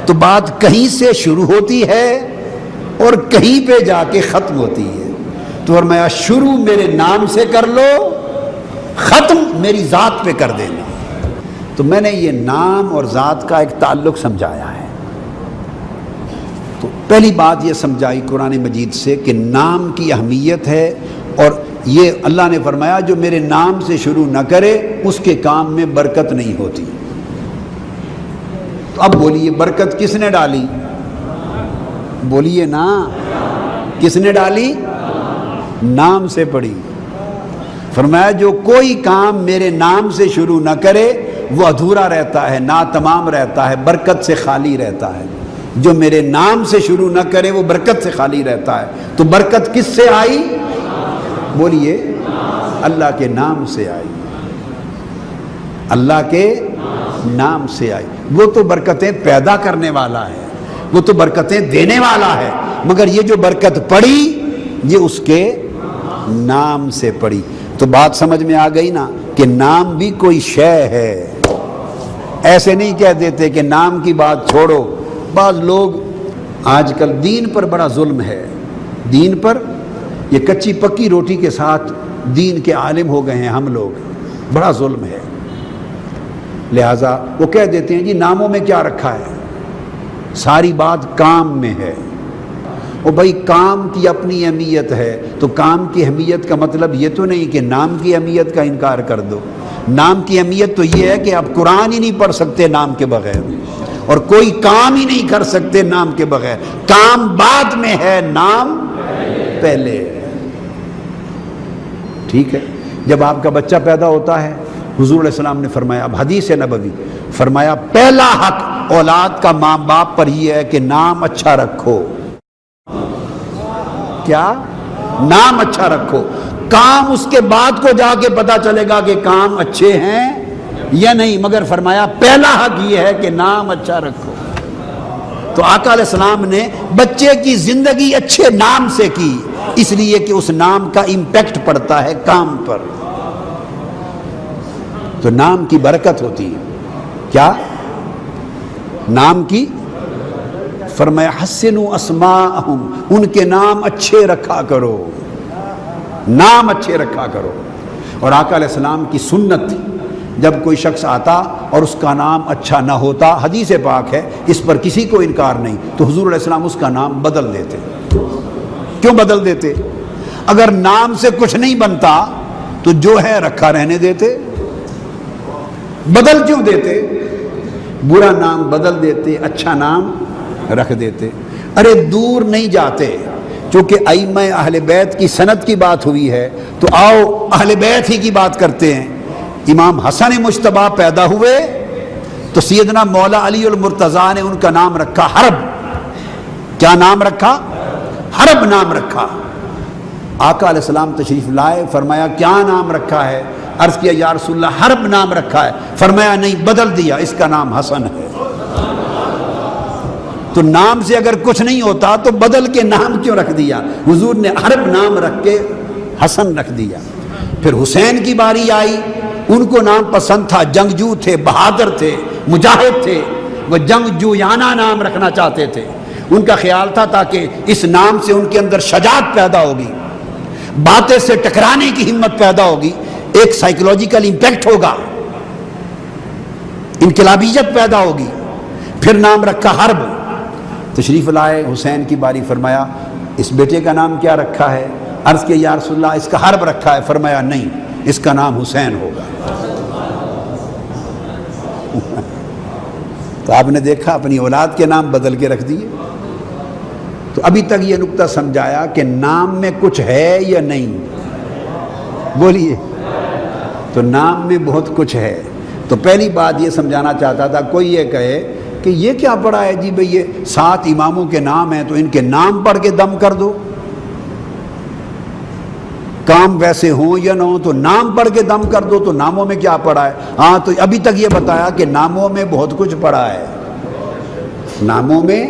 تو بات کہیں سے شروع ہوتی ہے اور کہیں پہ جا کے ختم ہوتی ہے۔ تو فرمایا شروع میرے نام سے کر لو، ختم میری ذات پہ کر دینا۔ تو میں نے یہ نام اور ذات کا ایک تعلق سمجھایا ہے۔ تو پہلی بات یہ سمجھائی قرآن مجید سے کہ نام کی اہمیت ہے، اور یہ اللہ نے فرمایا جو میرے نام سے شروع نہ کرے اس کے کام میں برکت نہیں ہوتی۔ تو اب بولیے برکت کس نے ڈالی؟ بولیے نا، کس نے ڈالی؟ نام سے پڑی۔ فرمایا جو کوئی کام میرے نام سے شروع نہ کرے وہ ادھورا رہتا ہے، ناتمام رہتا ہے، برکت سے خالی رہتا ہے۔ جو میرے نام سے شروع نہ کرے وہ برکت سے خالی رہتا ہے۔ تو برکت کس سے آئی؟ بولیے، اللہ کے نام سے آئی، اللہ کے نام سے آئی۔ وہ تو برکتیں پیدا کرنے والا ہے، وہ تو برکتیں دینے والا ہے، مگر یہ جو برکت پڑی یہ اس کے نام سے پڑی۔ تو بات سمجھ میں آ گئی نا کہ نام بھی کوئی شے ہے۔ ایسے نہیں کہہ دیتے کہ نام کی بات چھوڑو۔ بعض لوگ آج کل دین پر بڑا ظلم ہے، دین پر یہ کچی پکی روٹی کے ساتھ دین کے عالم ہو گئے ہیں ہم لوگ، بڑا ظلم ہے۔ لہٰذا وہ کہہ دیتے ہیں جی ناموں میں کیا رکھا ہے، ساری بات کام میں ہے۔ وہ بھائی کام کی اپنی اہمیت ہے، تو کام کی اہمیت کا مطلب یہ تو نہیں کہ نام کی اہمیت کا انکار کر دو۔ نام کی اہمیت تو یہ ہے کہ آپ قرآن ہی نہیں پڑھ سکتے نام کے بغیر، اور کوئی کام ہی نہیں کر سکتے نام کے بغیر۔ کام بعد میں ہے، نام پہلے ہے۔ ٹھیک ہے، جب آپ کا بچہ پیدا ہوتا ہے، حضور علیہ السلام نے فرمایا، اب حدیث نبوی فرمایا، پہلا حق اولاد کا ماں باپ پر یہ ہے کہ نام اچھا رکھو۔ کیا؟ نام اچھا رکھو۔ کام اس کے بعد کو جا کے پتا چلے گا کہ کام اچھے ہیں یا نہیں، مگر فرمایا پہلا حق یہ ہے کہ نام اچھا رکھو۔ تو آقا علیہ السلام نے بچے کی زندگی اچھے نام سے کی، اس لیے کہ اس نام کا امپیکٹ پڑتا ہے کام پر۔ تو نام کی برکت ہوتی ہے۔ کیا؟ نام کی، فرمایا حسنوا اسماءہم، ان کے نام اچھے رکھا کرو، نام اچھے رکھا کرو۔ اور آقا علیہ السلام کی سنت تھی، جب کوئی شخص آتا اور اس کا نام اچھا نہ ہوتا، حدیث پاک ہے، اس پر کسی کو انکار نہیں، تو حضور علیہ السلام اس کا نام بدل دیتے۔ کیوں بدل دیتے؟ اگر نام سے کچھ نہیں بنتا تو جو ہے رکھا رہنے دیتے، بدل کیوں دیتے؟ برا نام بدل دیتے، اچھا نام رکھ دیتے۔ ارے دور نہیں جاتے، چونکہ ائمہ اہل بیت کی سند کی بات ہوئی ہے تو آؤ اہل بیت ہی کی بات کرتے ہیں۔ امام حسن مجتبیٰ پیدا ہوئے تو سیدنا مولا علی المرتضیٰ نے ان کا نام رکھا حرب۔ کیا نام رکھا؟ حرب نام رکھا۔ آقا علیہ السلام تشریف لائے، فرمایا کیا نام رکھا ہے؟ عرض کیا یا رسول اللہ حرب نام رکھا ہے۔ فرمایا نہیں، بدل دیا، اس کا نام حسن ہے۔ تو نام سے اگر کچھ نہیں ہوتا تو بدل کے نام کیوں رکھ دیا؟ حضور نے حرب نام رکھ کے حسن رکھ دیا۔ پھر حسین کی باری آئی، ان کو نام پسند تھا، جنگجو تھے، بہادر تھے، مجاہد تھے، وہ جنگجویانہ نام رکھنا چاہتے تھے۔ ان کا خیال تھا تاکہ اس نام سے ان کے اندر شجاعت پیدا ہوگی، باتیں سے ٹکرانے کی ہمت پیدا ہوگی، ایک سائیکولوجیکل امپیکٹ ہوگا، انقلابیت پیدا ہوگی۔ پھر نام رکھا حرب۔ تشریف لائے، حسین کی باری، فرمایا اس بیٹے کا نام کیا رکھا ہے؟ عرض کہ یا رسول اللہ اس کا حرب رکھا ہے۔ فرمایا نہیں، اس کا نام حسین ہوگا۔ تو آپ نے دیکھا اپنی اولاد کے نام بدل کے رکھ دیے۔ تو ابھی تک یہ نکتہ سمجھایا کہ نام میں کچھ ہے یا نہیں؟ بولیے۔ تو نام میں بہت کچھ ہے۔ تو پہلی بات یہ سمجھانا چاہتا تھا، کوئی یہ کہے کہ یہ کیا پڑھا ہے جی بھئی، یہ 7 اماموں کے نام ہیں تو ان کے نام پڑھ کے دم کر دو، کام ویسے ہوں یا نہ ہوں تو نام پڑھ کے دم کر دو، تو ناموں میں کیا پڑھا ہے؟ ہاں، تو ابھی تک یہ بتایا کہ ناموں میں بہت کچھ پڑھا ہے، ناموں میں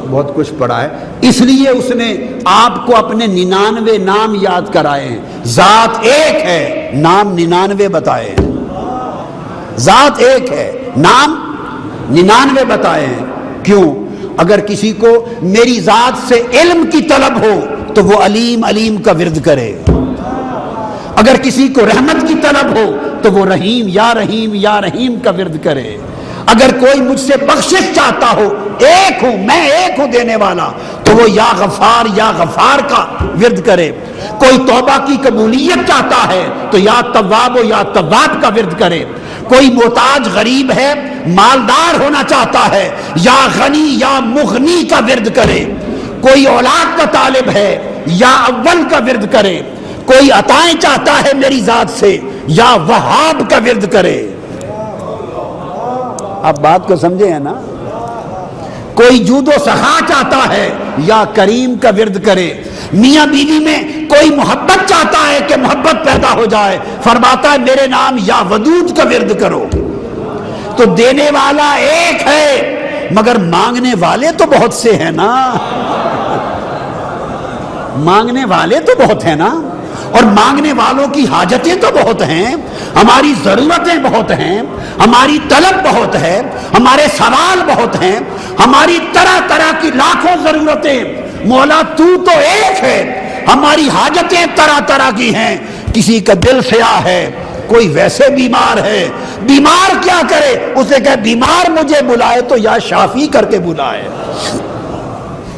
بہت کچھ پڑھا ہے، اس لیے اس نے آپ کو اپنے 99 نام یاد کرائے ہیں۔ ذات ایک ہے، نام 99 بتائے ہیں۔ ذات ایک ہے، نام 99 بتائے ہیں۔ کیوں؟ اگر کسی کو میری ذات سے علم کی طلب ہو تو وہ علیم علیم کا ورد کرے، اگر کسی کو رحمت کی طلب ہو تو وہ رحیم یا رحیم کا ورد کرے، اگر کوئی مجھ سے بخشش چاہتا ہو، ایک ہوں میں، ایک ہوں دینے والا، تو وہ یا غفار کا ورد کرے، کوئی توبہ کی قبولیت چاہتا ہے تو یا تواب کا ورد کرے، کوئی محتاج غریب ہے مالدار ہونا چاہتا ہے یا غنی یا مغنی کا ورد کرے، کوئی اولاد کا طالب ہے یا اول کا ورد کرے، کوئی عطائیں چاہتا ہے میری ذات سے یا وہاب کا ورد کرے۔ آپ بات کو سمجھے ہیں نا؟ کوئی جود و سخا چاہتا ہے یا کریم کا ورد کرے۔ میاں بیوی میں کوئی محبت چاہتا ہے کہ محبت پیدا ہو جائے، فرماتا ہے میرے نام یا ودود کا ورد کرو۔ تو دینے والا ایک ہے مگر مانگنے والے تو بہت سے ہیں نا، مانگنے والے تو بہت ہیں نا، اور مانگنے والوں کی حاجتیں تو بہت ہیں، ہماری ضرورتیں بہت ہیں، ہماری طلب بہت ہے، ہمارے سوال بہت ہیں، ہماری طرح طرح کی لاکھوں ضرورتیں۔ مولا تو ایک ہے، ہماری حاجتیں طرح طرح کی ہیں۔ کسی کا دل سیاہ ہے، کوئی ویسے بیمار ہے، بیمار کیا کرے؟ اسے کہے بیمار مجھے بلائے تو یا شافی کر کے بلائے،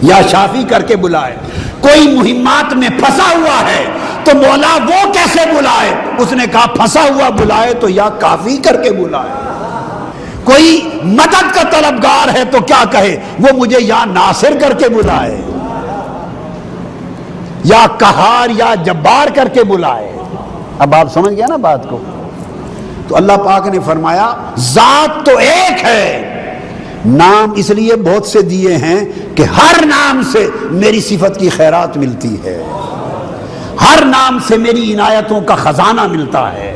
یا شافی کر کے بلائے۔ کوئی مہمات میں پھنسا ہوا ہے تو مولا وہ کیسے بلائے؟ اس نے کہا پھنسا ہوا بلائے تو یا کافی کر کے بلائے۔ کوئی مدد کا طلبگار ہے تو کیا کہے؟ وہ مجھے یا ناصر کر کے بلائے، یا قہار یا جبار کر کے بلائے۔ اب آپ سمجھ گیا نا بات کو؟ تو اللہ پاک نے فرمایا ذات تو ایک ہے، نام اس لیے بہت سے دیے ہیں کہ ہر نام سے میری صفت کی خیرات ملتی ہے، ہر نام سے میری عنایتوں کا خزانہ ملتا ہے۔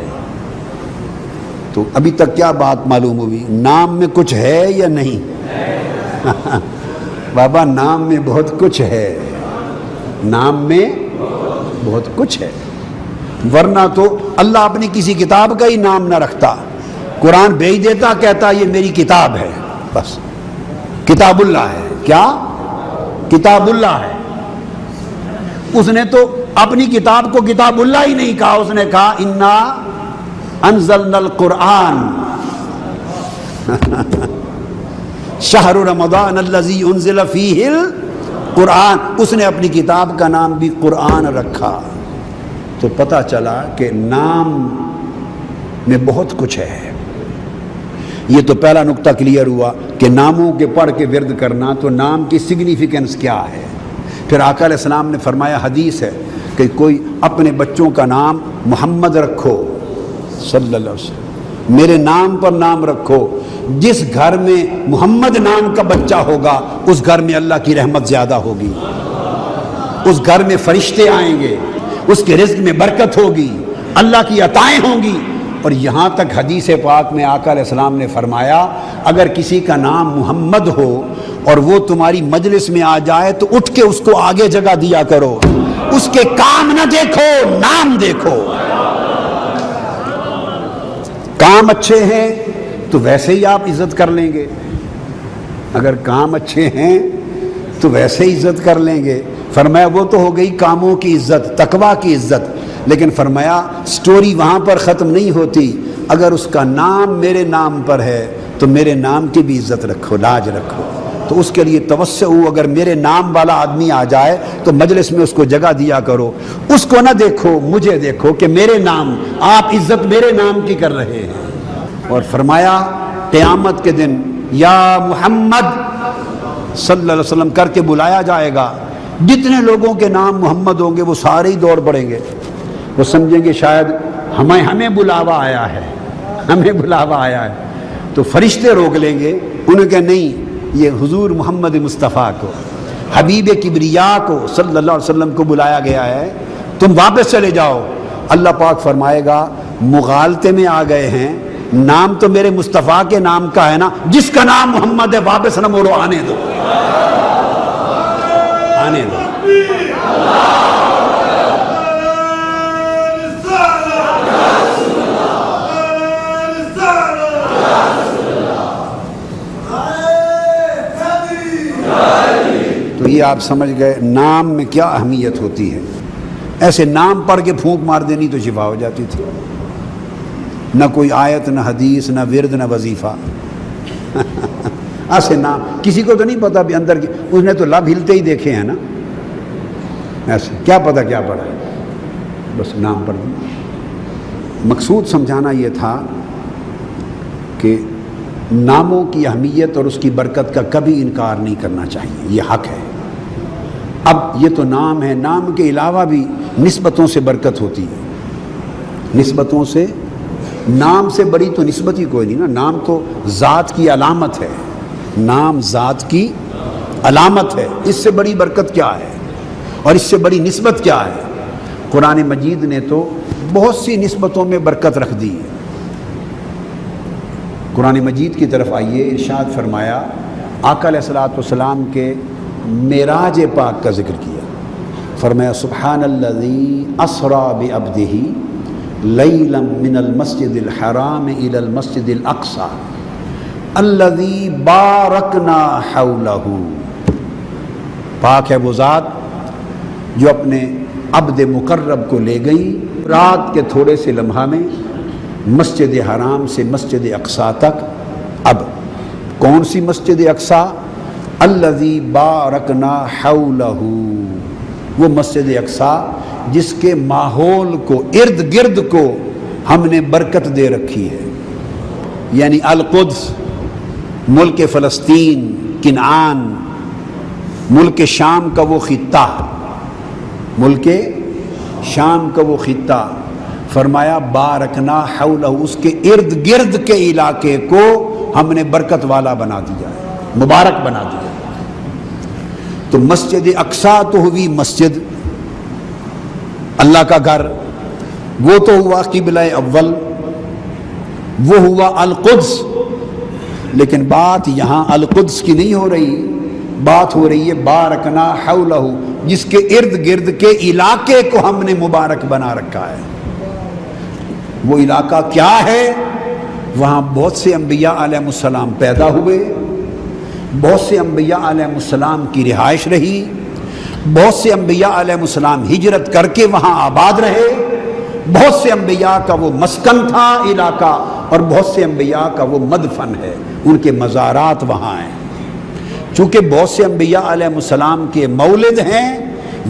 تو ابھی تک کیا بات معلوم ہوئی؟ نام میں کچھ ہے یا نہیں؟ بابا نام میں بہت کچھ ہے، نام میں بہت کچھ ہے، ورنہ تو اللہ اپنی کسی کتاب کا ہی نام نہ رکھتا، قرآن بھیج دیتا، کہتا یہ میری کتاب ہے، بس کتاب اللہ ہے۔ کیا کتاب اللہ ہے؟ اس نے تو اپنی کتاب کو کتاب اللہ ہی نہیں کہا، اس نے کہا انا انزلنا القرآن شہر رمضان الذی انزل فیہ القرآن۔ اس نے اپنی کتاب کا نام بھی قرآن رکھا۔ تو پتہ چلا کہ نام میں بہت کچھ ہے۔ یہ تو پہلا نقطہ کلیئر ہوا کہ ناموں کے پڑھ کے ورد کرنا، تو نام کی سگنیفیکنس کیا ہے۔ پھر آقا علیہ السلام نے فرمایا، حدیث ہے کہ کوئی اپنے بچوں کا نام محمد رکھو صلی اللہ علیہ وسلم، میرے نام پر نام رکھو۔ جس گھر میں محمد نام کا بچہ ہوگا اس گھر میں اللہ کی رحمت زیادہ ہوگی، اس گھر میں فرشتے آئیں گے، اس کے رزق میں برکت ہوگی، اللہ کی عطائیں ہوں گی۔ اور یہاں تک حدیث پاک میں آقا علیہ السلام نے فرمایا اگر کسی کا نام محمد ہو اور وہ تمہاری مجلس میں آ جائے تو اٹھ کے اس کو آگے جگہ دیا کرو، اس کے کام نہ دیکھو، نام دیکھو۔ کام اچھے ہیں تو ویسے ہی آپ عزت کر لیں گے، اگر کام اچھے ہیں تو ویسے ہی عزت کر لیں گے۔ فرمایا وہ تو ہو گئی کاموں کی عزت، تقویٰ کی عزت، لیکن فرمایا سٹوری وہاں پر ختم نہیں ہوتی۔ اگر اس کا نام میرے نام پر ہے تو میرے نام کی بھی عزت رکھو، لاج رکھو۔ تو اس کے لیے توسع ہو، اگر میرے نام والا آدمی آ جائے تو مجلس میں اس کو جگہ دیا کرو، اس کو نہ دیکھو، مجھے دیکھو کہ میرے نام، آپ عزت میرے نام کی کر رہے ہیں۔ اور فرمایا قیامت کے دن یا محمد صلی اللہ علیہ وسلم کر کے بلایا جائے گا، جتنے لوگوں کے نام محمد ہوں گے وہ سارے ہی دوڑ پڑیں گے، وہ سمجھیں گے شاید ہمیں بلاوا آیا ہے، ہمیں بلاوا آیا ہے۔ تو فرشتے روک لیں گے، انہوں کہ نہیں، یہ حضور محمد مصطفیٰ کو، حبیب کبریا کو صلی اللہ علیہ وسلم کو بلایا گیا ہے، تم واپس چلے جاؤ۔ اللہ پاک فرمائے گا مغالطے میں آ گئے ہیں، نام تو میرے مصطفیٰ کے نام کا ہے نا، جس کا نام محمد ہے واپس نہ موڑو، آنے دو، آنے دو۔ تو یہ آپ سمجھ گئے نام میں کیا اہمیت ہوتی ہے۔ ایسے نام پڑھ کے پھونک مار دینی تو شفا ہو جاتی تھی، نہ کوئی آیت، نہ حدیث، نہ ورد، نہ وظیفہ۔ ایسے نام کسی کو تو نہیں پتا بھی اندر کی، اس نے تو لب ہلتے ہی دیکھے ہیں نا، ایسے کیا پتا کیا پڑھا ہے، بس نام پڑھ دیں۔ مقصود سمجھانا یہ تھا کہ ناموں کی اہمیت اور اس کی برکت کا کبھی انکار نہیں کرنا چاہیے، یہ حق ہے۔ اب یہ تو نام ہے، نام کے علاوہ بھی نسبتوں سے برکت ہوتی ہے، نسبتوں سے، نام سے بڑی تو نسبت ہی کوئی نہیں نا، نام تو ذات کی علامت ہے، نام ذات کی علامت ہے، اس سے بڑی برکت کیا ہے اور اس سے بڑی نسبت کیا ہے؟ قرآن مجید نے تو بہت سی نسبتوں میں برکت رکھ دی۔ قرآن مجید کی طرف آئیے، ارشاد فرمایا، آقا علیہ الصلوۃ والسلام کے معراج پاک کا ذکر کیا، فرمایا سبحان الذی اسریٰ بعبدہ لیلا من المسجد الحرام الی المسجد الاقصی الذی بارکنا حولہ، پاک ہے وہ ذات جو اپنے عبد مقرب کو لے گئی رات کے تھوڑے سے لمحہ میں مسجد حرام سے مسجد اقصی تک۔ اب کون سی مسجد اقصی؟ الذی بارکنا حولہ، وہ مسجد اقصی جس کے ماحول کو، ارد گرد کو ہم نے برکت دے رکھی ہے، یعنی القدس، ملک فلسطین، کنعان، ملک شام کا وہ خطہ، ملک شام کا وہ خطہ، فرمایا بارکنا حولہ، اس کے ارد گرد کے علاقے کو ہم نے برکت والا بنا دیا ہے، مبارک بنا دیا۔ تو مسجد اقصی تو ہوئی مسجد، اللہ کا گھر، وہ تو ہوا قبلہ اول، وہ ہوا القدس، لیکن بات یہاں القدس کی نہیں ہو رہی، بات ہو رہی ہے بارکنا حولہ، جس کے ارد گرد کے علاقے کو ہم نے مبارک بنا رکھا ہے۔ وہ علاقہ کیا ہے؟ وہاں بہت سے انبیاء علیہ السلام پیدا ہوئے، بہت سے انبیاء علیہ السلام کی رہائش رہی، بہت سے انبیاء علیہ السلام ہجرت کر کے وہاں آباد رہے، بہت سے انبیاء کا وہ مسکن تھا علاقہ، اور بہت سے انبیاء کا وہ مدفن ہے، ان کے مزارات وہاں ہیں۔ چونکہ بہت سے انبیاء علیہ السلام کے مولد ہیں،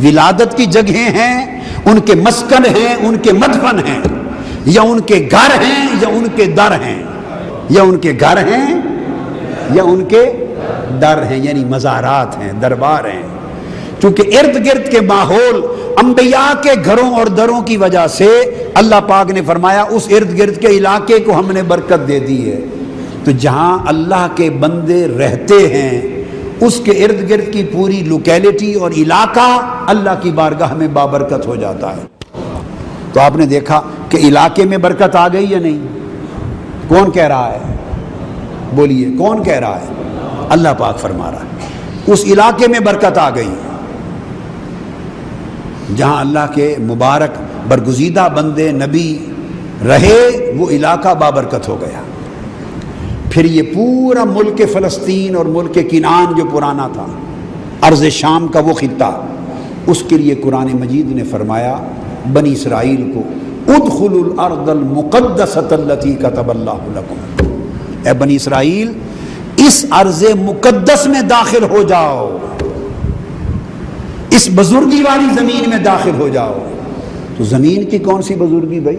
ولادت کی جگہیں ہیں، ان کے مسکن ہیں، ان کے مدفن ہیں، یا ان کے گھر ہیں یا ان کے در ہیں، یا ان کے گھر ہیں یا ان کے در ہیں، یعنی مزارات ہیں، دربار ہیں۔ چونکہ ارد گرد کے ماحول انبیاء کے گھروں اور دروں کی وجہ سے اللہ پاک نے فرمایا اس ارد گرد کے علاقے کو ہم نے برکت دے دی ہے۔ تو جہاں اللہ کے بندے رہتے ہیں اس کے ارد گرد کی پوری لوکیلٹی اور علاقہ اللہ کی بارگاہ میں بابرکت ہو جاتا ہے۔ تو آپ نے دیکھا کہ علاقے میں برکت آ گئی یا نہیں؟ کون کہہ رہا ہے؟ بولیے، کون کہہ رہا ہے؟ اللہ پاک فرما رہا ہے اس علاقے میں برکت آ گئی، جہاں اللہ کے مبارک برگزیدہ بندے نبی رہے وہ علاقہ بابرکت ہو گیا۔ پھر یہ پورا ملک فلسطین اور ملک کنعان جو پرانا تھا، ارض شام کا وہ خطہ، اس کے لیے قرآن مجید نے فرمایا بنی اسرائیل کو ادخلوا الارض المقدسۃ التی کتب اللہ لکم، اے بنی اسرائیل اس ارض مقدس میں داخل ہو جاؤ، اس بزرگی والی زمین میں داخل ہو جاؤ۔ تو زمین کی کون سی بزرگی بھائی؟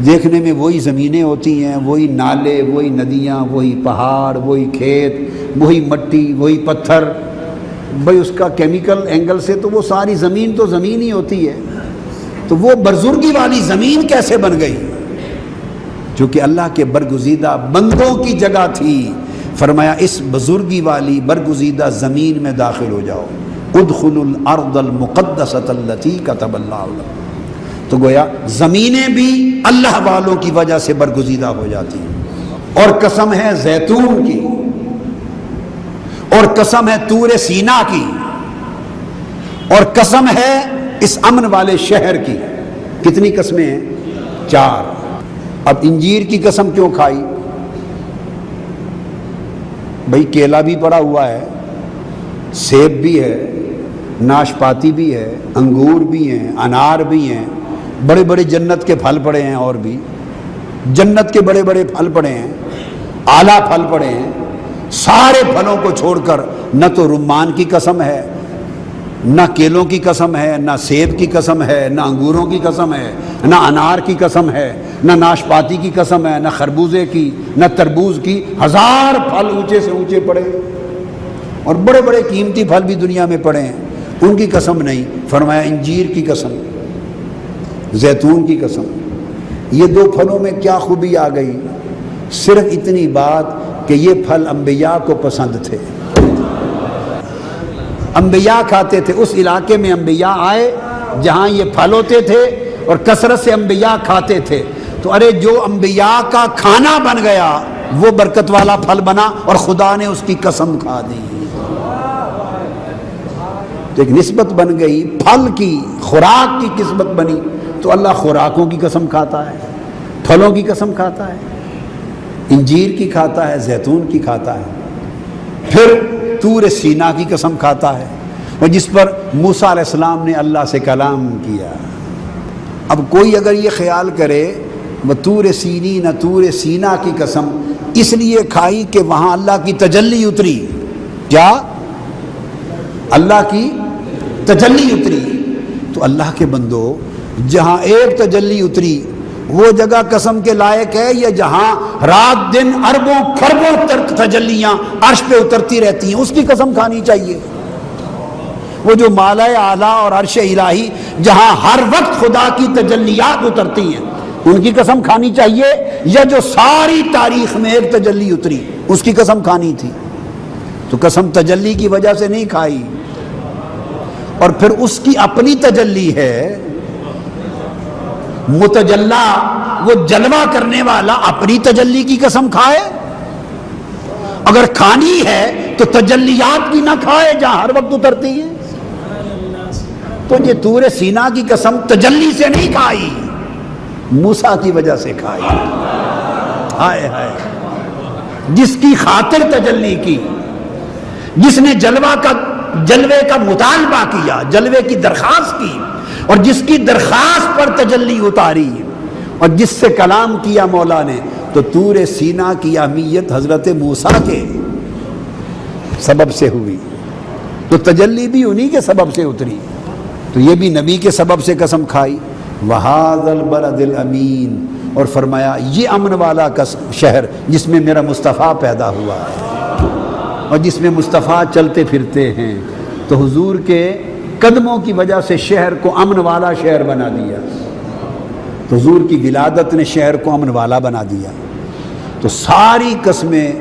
دیکھنے میں وہی زمینیں ہوتی ہیں، وہی نالے، وہی ندیاں، وہی پہاڑ، وہی کھیت، وہی مٹی، وہی پتھر، بھائی اس کا کیمیکل اینگل سے تو وہ ساری زمین تو زمین ہی ہوتی ہے، تو وہ بزرگی والی زمین کیسے بن گئی؟ چونکہ اللہ کے برگزیدہ بندوں کی جگہ تھی، فرمایا اس بزرگی والی برگزیدہ زمین میں داخل ہو جاؤ، ادخلوا الارض المقدسۃ التی کتب اللہ لکم۔ تو گویا زمینیں بھی اللہ والوں کی وجہ سے برگزیدہ ہو جاتی ہیں۔ اور قسم ہے زیتون کی، اور قسم ہے طور سینا کی، اور قسم ہے اس امن والے شہر کی۔ کتنی قسمیں ہیں؟ 4۔ اب انجیر کی قسم کیوں کھائی؟ بھائی کیلا بھی پڑا ہوا ہے، سیب بھی ہے، ناشپاتی بھی ہے، انگور بھی ہیں، انار بھی ہیں، بڑے بڑے جنت کے پھل پڑے ہیں، اور بھی جنت کے بڑے بڑے پھل پڑے ہیں، اعلیٰ پھل پڑے ہیں۔ سارے پھلوں کو چھوڑ کر نہ تو رمان کی قسم ہے، نہ کیلوں کی قسم ہے، نہ سیب کی قسم ہے، نہ انگوروں کی قسم ہے، نہ انار کی قسم ہے، نہ ناشپاتی کی قسم ہے، نہ خربوزے کی، نہ تربوز کی۔ 1000 پھل اونچے سے اونچے پڑے، اور بڑے بڑے قیمتی پھل بھی دنیا میں پڑے ہیں، ان کی قسم نہیں، فرمایا انجیر کی قسم، زیتون کی قسم۔ یہ دو پھلوں میں کیا خوبی آ گئی؟ صرف اتنی بات کہ یہ پھل انبیاء کو پسند تھے، انبیاء کھاتے تھے۔ اس علاقے میں انبیاء آئے جہاں یہ پھل ہوتے تھے اور کثرت سے انبیاء کھاتے تھے، تو ارے جو انبیاء کا کھانا بن گیا وہ برکت والا پھل بنا اور خدا نے اس کی قسم کھا دی۔ تو ایک نسبت بن گئی، پھل کی، خوراک کی نسبت بنی، تو اللہ خوراکوں کی قسم کھاتا ہے، پھلوں کی قسم کھاتا ہے، انجیر کی کھاتا ہے، زیتون کی کھاتا ہے، پھر طور سینا کی قسم کھاتا ہے، اور جس پر موسیٰ علیہ السلام نے اللہ سے کلام کیا۔ اب کوئی اگر یہ خیال کرے وہ طور سینی نہ طور سینا کی قسم اس لیے کھائی کہ وہاں اللہ کی تجلی اتری، کیا اللہ کی تجلی اتری، تو اللہ کے بندو جہاں ایک تجلی اتری وہ جگہ قسم کے لائق ہے، یا جہاں رات دن اربوں کھربوں تجلیاں عرش پہ اترتی رہتی ہیں اس کی قسم کھانی چاہیے۔ وہ جو مالا اعلیٰ اور عرش الہی جہاں ہر وقت خدا کی تجلیات اترتی ہیں ان کی قسم کھانی چاہیے، یا جو ساری تاریخ میں ایک تجلی اتری اس کی قسم کھانی تھی؟ تو قسم تجلی کی وجہ سے نہیں کھائی، اور پھر اس کی اپنی تجلی ہے، متجلا، وہ جلوہ کرنے والا اپنی تجلی کی قسم کھائے؟ اگر کھانی ہے تو تجلیات کی نہ کھائے جہاں ہر وقت اترتی ہے۔ تو یہ طور سینا کی قسم تجلی سے نہیں کھائی، موسیٰ کی وجہ سے کھائی۔ ہائے ہائے، جس کی خاطر تجلی کی، جس نے جلوے کا مطالبہ کیا، جلوے کی درخواست کی، اور جس کی درخواست پر تجلی اتاری، اور جس سے کلام کیا مولا نے، تو طور سینا کی اہمیت حضرت موسیٰ کے سبب سے ہوئی، تو تجلی بھی انہی کے سبب سے اتری، تو یہ بھی نبی کے سبب سے قسم کھائی۔ وَهَذَا الْبَلَدِ الْأَمِينَ، اور فرمایا یہ امن والا شہر جس میں میرا مصطفیٰ پیدا ہوا ہے اور جس میں مصطفیٰ چلتے پھرتے ہیں، تو حضور کے قدموں کی وجہ سے شہر کو امن والا شہر بنا دیا، تو حضور کی ولادت نے شہر کو امن والا بنا دیا۔ تو ساری قسمیں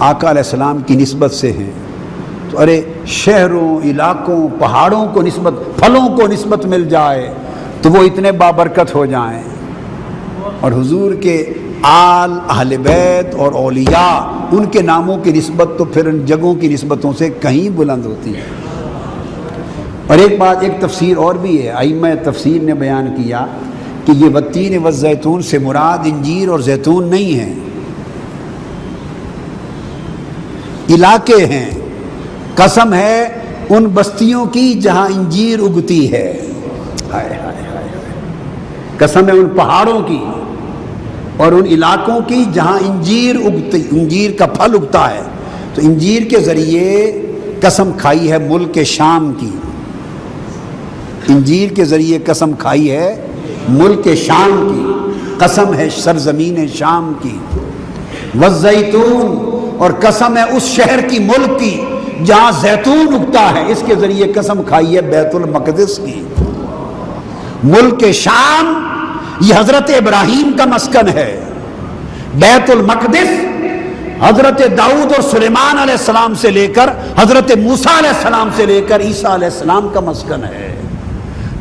آقا علیہ السلام کی نسبت سے ہیں، تو ارے شہروں، علاقوں، پہاڑوں کو نسبت، پھلوں کو نسبت مل جائے تو وہ اتنے بابرکت ہو جائیں، اور حضور کے آل، اہل بیت اور اولیاء ان کے ناموں کی نسبت تو پھر ان جگہوں کی نسبتوں سے کہیں بلند ہوتی ہے۔ اور ایک بات، ایک تفسیر اور بھی ہے، ائمہ تفسیر نے بیان کیا کہ یہ والتین والزیتون سے مراد انجیر اور زیتون نہیں ہیں، علاقے ہیں۔ قسم ہے ان بستیوں کی جہاں انجیر اگتی ہے، ہائے ہائے ہائے، قسم ہے ان پہاڑوں کی اور ان علاقوں کی جہاں انجیر کا پھل اگتا ہے۔ تو انجیر کے ذریعے قسم کھائی ہے ملک شام کی، انجیر کے ذریعے قسم کھائی ہے ملک شام کی، قسم ہے سرزمین شام کی۔ والزیتون، اور قسم ہے اس شہر کی، ملک کی جہاں زیتون اگتا ہے، اس کے ذریعے قسم کھائی ہے بیت المقدس کی۔ ملک شام یہ حضرت ابراہیم کا مسکن ہے، بیت المقدس حضرت داؤد اور سلیمان علیہ السلام سے لے کر حضرت موسیٰ علیہ السلام سے لے کر عیسیٰ علیہ السلام کا مسکن ہے۔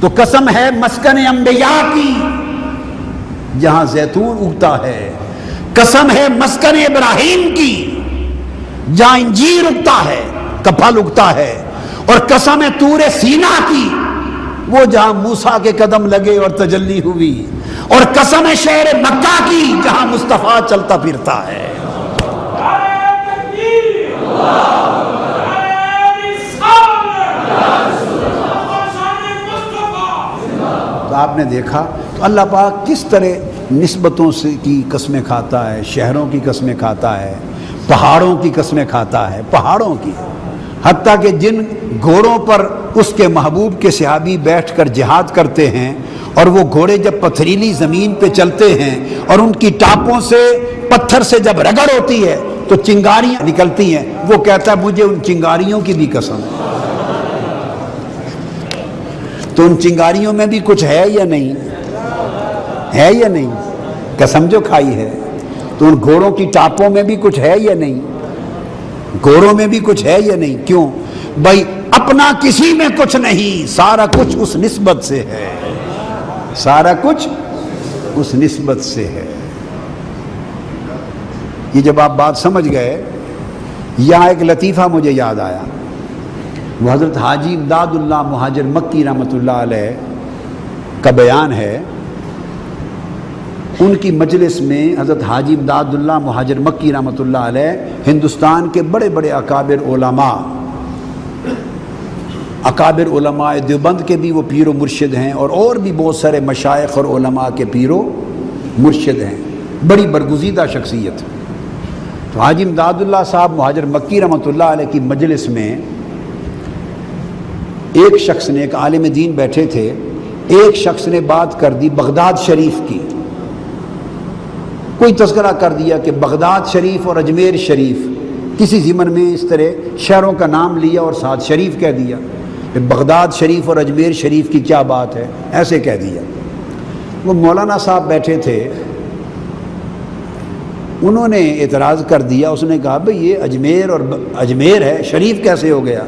تو قسم ہے مسکن انبیاء کی جہاں زیتون اگتا ہے، قسم ہے مسکن ابراہیم کی جہاں انجیر اگتا ہے، کا پھل اگتا ہے، اور قسم ہے طور سینا کی وہ جہاں موسیٰ کے قدم لگے اور تجلی ہوئی، اور قسم ہے شہر مکہ کی جہاں مصطفیٰ چلتا پھرتا ہے۔ تو آپ نے دیکھا تو اللہ پاک کس طرح نسبتوں سے کی قسمیں کھاتا ہے، شہروں کی قسمیں کھاتا ہے، پہاڑوں کی قسمیں کھاتا ہے، پہاڑوں کی، حتیٰ کہ جن گھوڑوں پر اس کے محبوب کے صحابی بیٹھ کر جہاد کرتے ہیں، اور وہ گھوڑے جب پتھریلی زمین پہ چلتے ہیں اور ان کی ٹاپوں سے پتھر سے جب رگڑ ہوتی ہے تو چنگاریاں نکلتی ہیں، وہ کہتا ہے مجھے ان چنگاریوں کی بھی قسم۔ تو ان چنگاریوں میں بھی کچھ ہے یا نہیں؟ ہے یا نہیں؟ قسم جو کھائی ہے۔ تو ان گھوڑوں کی ٹاپوں میں بھی کچھ ہے یا نہیں؟ گھوڑوں میں بھی کچھ ہے یا نہیں؟ کیوں بھائی؟ اپنا کسی میں کچھ نہیں، سارا کچھ اس نسبت سے ہے، سارا کچھ اس نسبت سے ہے۔ یہ جب آپ بات سمجھ گئے، یہاں ایک لطیفہ مجھے یاد آیا، وہ حضرت حاجی امداد اللہ مہاجر مکی رحمۃ اللہ علیہ کا بیان ہے۔ ان کی مجلس میں حضرت حاجی امداد اللہ مہاجر مکی رحمۃ اللہ علیہ ہندوستان کے بڑے بڑے اکابر علماء دیوبند کے بھی وہ پیر و مرشد ہیں، اور بھی بہت سارے مشائخ اور علماء کے پیر و مرشد ہیں، بڑی برگزیدہ شخصیت۔ تو حاجی امداد اللہ صاحب مہاجر مکی رحمۃ اللہ علیہ کی مجلس میں ایک شخص نے، ایک عالم دین بیٹھے تھے، ایک شخص نے بات کر دی بغداد شریف کی، کوئی تذکرہ کر دیا کہ بغداد شریف اور اجمیر شریف، کسی ضمن میں اس طرح شہروں کا نام لیا اور ساتھ شریف کہہ دیا، کہ بغداد شریف اور اجمیر شریف کی کیا بات ہے، ایسے کہہ دیا۔ وہ مولانا صاحب بیٹھے تھے، انہوں نے اعتراض کر دیا، اس نے کہا بھئی یہ اجمیر اور اجمیر ہے، شریف کیسے ہو گیا؟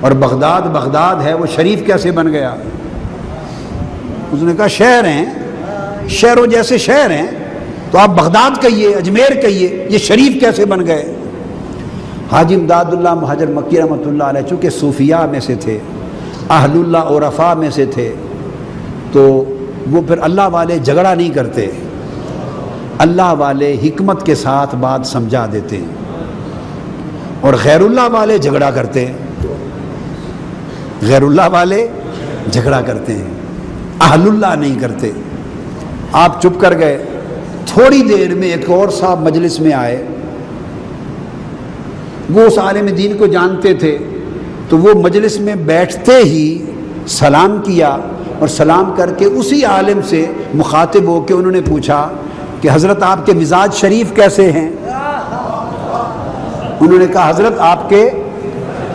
اور بغداد بغداد ہے، وہ شریف کیسے بن گیا؟ اس نے کہا شہر ہیں، شہروں جیسے شہر ہیں، تو آپ بغداد کہیے، اجمیر کہیے، یہ شریف کیسے بن گئے؟ حاجی امداد اللہ مہاجر مکی رحمۃ اللہ علیہ چونکہ صوفیاء میں سے تھے، اہل اللہ عرفاء میں سے تھے، تو وہ پھر اللہ والے جھگڑا نہیں کرتے، اللہ والے حکمت کے ساتھ بات سمجھا دیتے ہیں، اور غیر اللہ والے جھگڑا کرتے ہیں، غیر اللہ والے جھگڑا کرتے ہیں، اہل اللہ نہیں کرتے۔ آپ چپ کر گئے، تھوڑی دیر میں ایک اور صاحب مجلس میں آئے، وہ اس عالم دین کو جانتے تھے، تو وہ مجلس میں بیٹھتے ہی سلام کیا، اور سلام کر کے اسی عالم سے مخاطب ہو کے انہوں نے پوچھا کہ حضرت آپ کے مزاج شریف کیسے ہیں؟ انہوں نے کہا حضرت آپ کے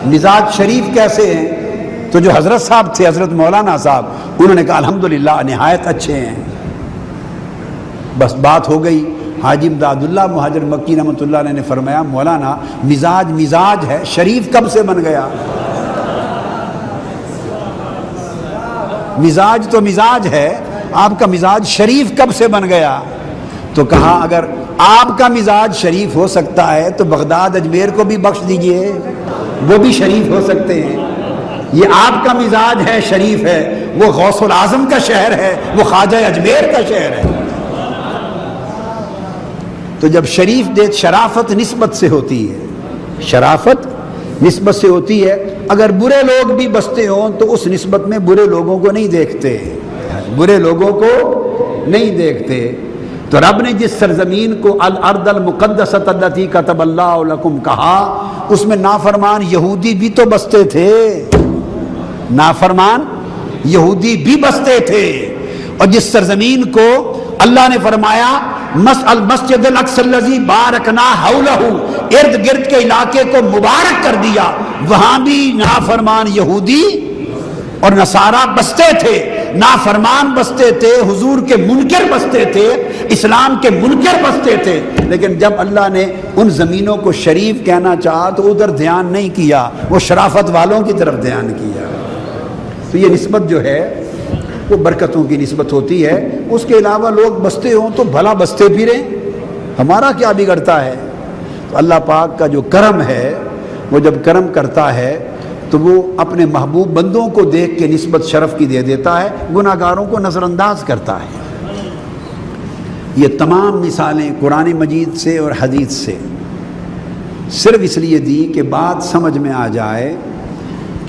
مزاج شریف کیسے ہیں؟ تو جو حضرت صاحب تھے، حضرت مولانا صاحب، انہوں نے کہا الحمدللہ نہایت اچھے ہیں۔ بس بات ہو گئی۔ حاجی امداد اللہ مہاجر مکی رحمۃ اللہ علیہ نے فرمایا مولانا مزاج ہے، شریف کب سے بن گیا؟ مزاج تو مزاج ہے، آپ کا مزاج شریف کب سے بن گیا؟ تو کہا اگر آپ کا مزاج شریف ہو سکتا ہے تو بغداد اجمیر کو بھی بخش دیجئے، وہ بھی شریف ہو سکتے ہیں۔ یہ آپ کا مزاج ہے، شریف ہے، وہ غوث العظم کا شہر ہے، وہ خواجہ اجمیر کا شہر ہے۔ تو جب شرافت نسبت سے ہوتی ہے، شرافت نسبت سے ہوتی ہے، اگر برے لوگ بھی بستے ہوں تو اس نسبت میں برے لوگوں کو نہیں دیکھتے، برے لوگوں کو نہیں دیکھتے۔ تو رب نے جس سرزمین کو الارض المقدسۃ التی کتب اللہ لکم کہا، اس میں نافرمان یہودی بھی تو بستے تھے، نافرمان یہودی بھی بستے تھے۔ اور جس سرزمین کو اللہ نے فرمایا المسجد الاقصی الذی بارکنا حولہ، ارد گرد کے علاقے کو مبارک کر دیا، وہاں بھی نافرمان یہودی اور نصارہ بستے تھے، نافرمان بستے تھے، حضور کے منکر بستے تھے، اسلام کے منکر بستے تھے۔ لیکن جب اللہ نے ان زمینوں کو شریف کہنا چاہا تو ادھر دھیان نہیں کیا، وہ شرافت والوں کی طرف دھیان کیا۔ تو یہ نسبت جو ہے وہ برکتوں کی نسبت ہوتی ہے۔ اس کے علاوہ لوگ بستے ہوں تو بھلا بستے پھریں، ہمارا کیا بگڑتا ہے؟ تو اللہ پاک کا جو کرم ہے، وہ جب کرم کرتا ہے تو وہ اپنے محبوب بندوں کو دیکھ کے نسبت شرف کی دے دیتا ہے، گناہ گاروں کو نظر انداز کرتا ہے۔ یہ تمام مثالیں قرآن مجید سے اور حدیث سے صرف اس لیے دی کہ بات سمجھ میں آ جائے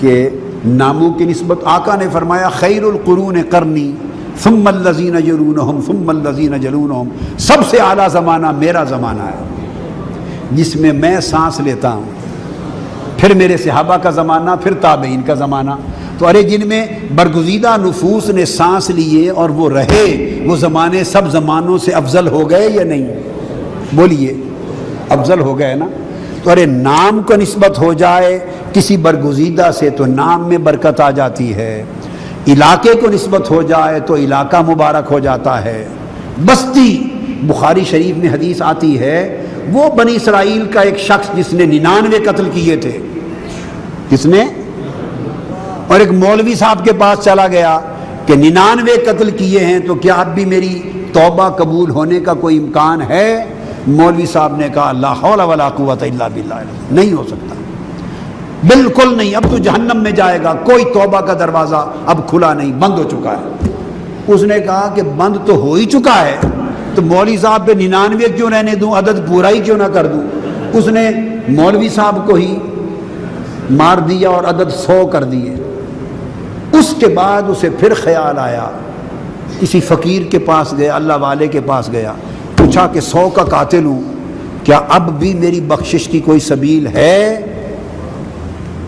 کہ ناموں کی نسبت آقا نے فرمایا خیر القرون قرنی ثم الذین یلونہم ثم الذین یلونہم، سب سے اعلیٰ زمانہ میرا زمانہ ہے جس میں میں سانس لیتا ہوں، پھر میرے صحابہ کا زمانہ، پھر تابعین کا زمانہ۔ تو ارے جن میں برگزیدہ نفوس نے سانس لیے اور وہ رہے، وہ زمانے سب زمانوں سے افضل ہو گئے یا نہیں؟ بولیے، افضل ہو گئے نا. تو ارے نام کو نسبت ہو جائے کسی برگزیدہ سے تو نام میں برکت آ جاتی ہے، علاقے کو نسبت ہو جائے تو علاقہ مبارک ہو جاتا ہے. بستی، بخاری شریف میں حدیث آتی ہے وہ بنی اسرائیل کا ایک شخص جس نے 99 قتل کیے تھے، کس نے؟ اور ایک مولوی صاحب کے پاس چلا گیا کہ 99 قتل کیے ہیں تو کیا اب بھی میری توبہ قبول ہونے کا کوئی امکان ہے؟ مولوی صاحب نے کہا لا حول ولا قوت الا باللہ، نہیں ہو سکتا، بالکل نہیں، اب تو جہنم میں جائے گا، کوئی توبہ کا دروازہ اب کھلا نہیں، بند ہو چکا ہے. اس نے کہا کہ بند تو ہو ہی چکا ہے تو مولوی صاحب پہ 99 کیوں رہنے دوں، عدد پورا ہی کیوں نہ کر دوں. اس نے مولوی صاحب کو ہی مار دیا اور عدد 100 کر دیے. اس کے بعد اسے پھر خیال آیا، کسی فقیر کے پاس گیا، اللہ والے کے پاس گیا، پوچھا کہ 100 کا قاتل ہوں، کیا اب بھی میری بخشش کی کوئی سبیل ہے؟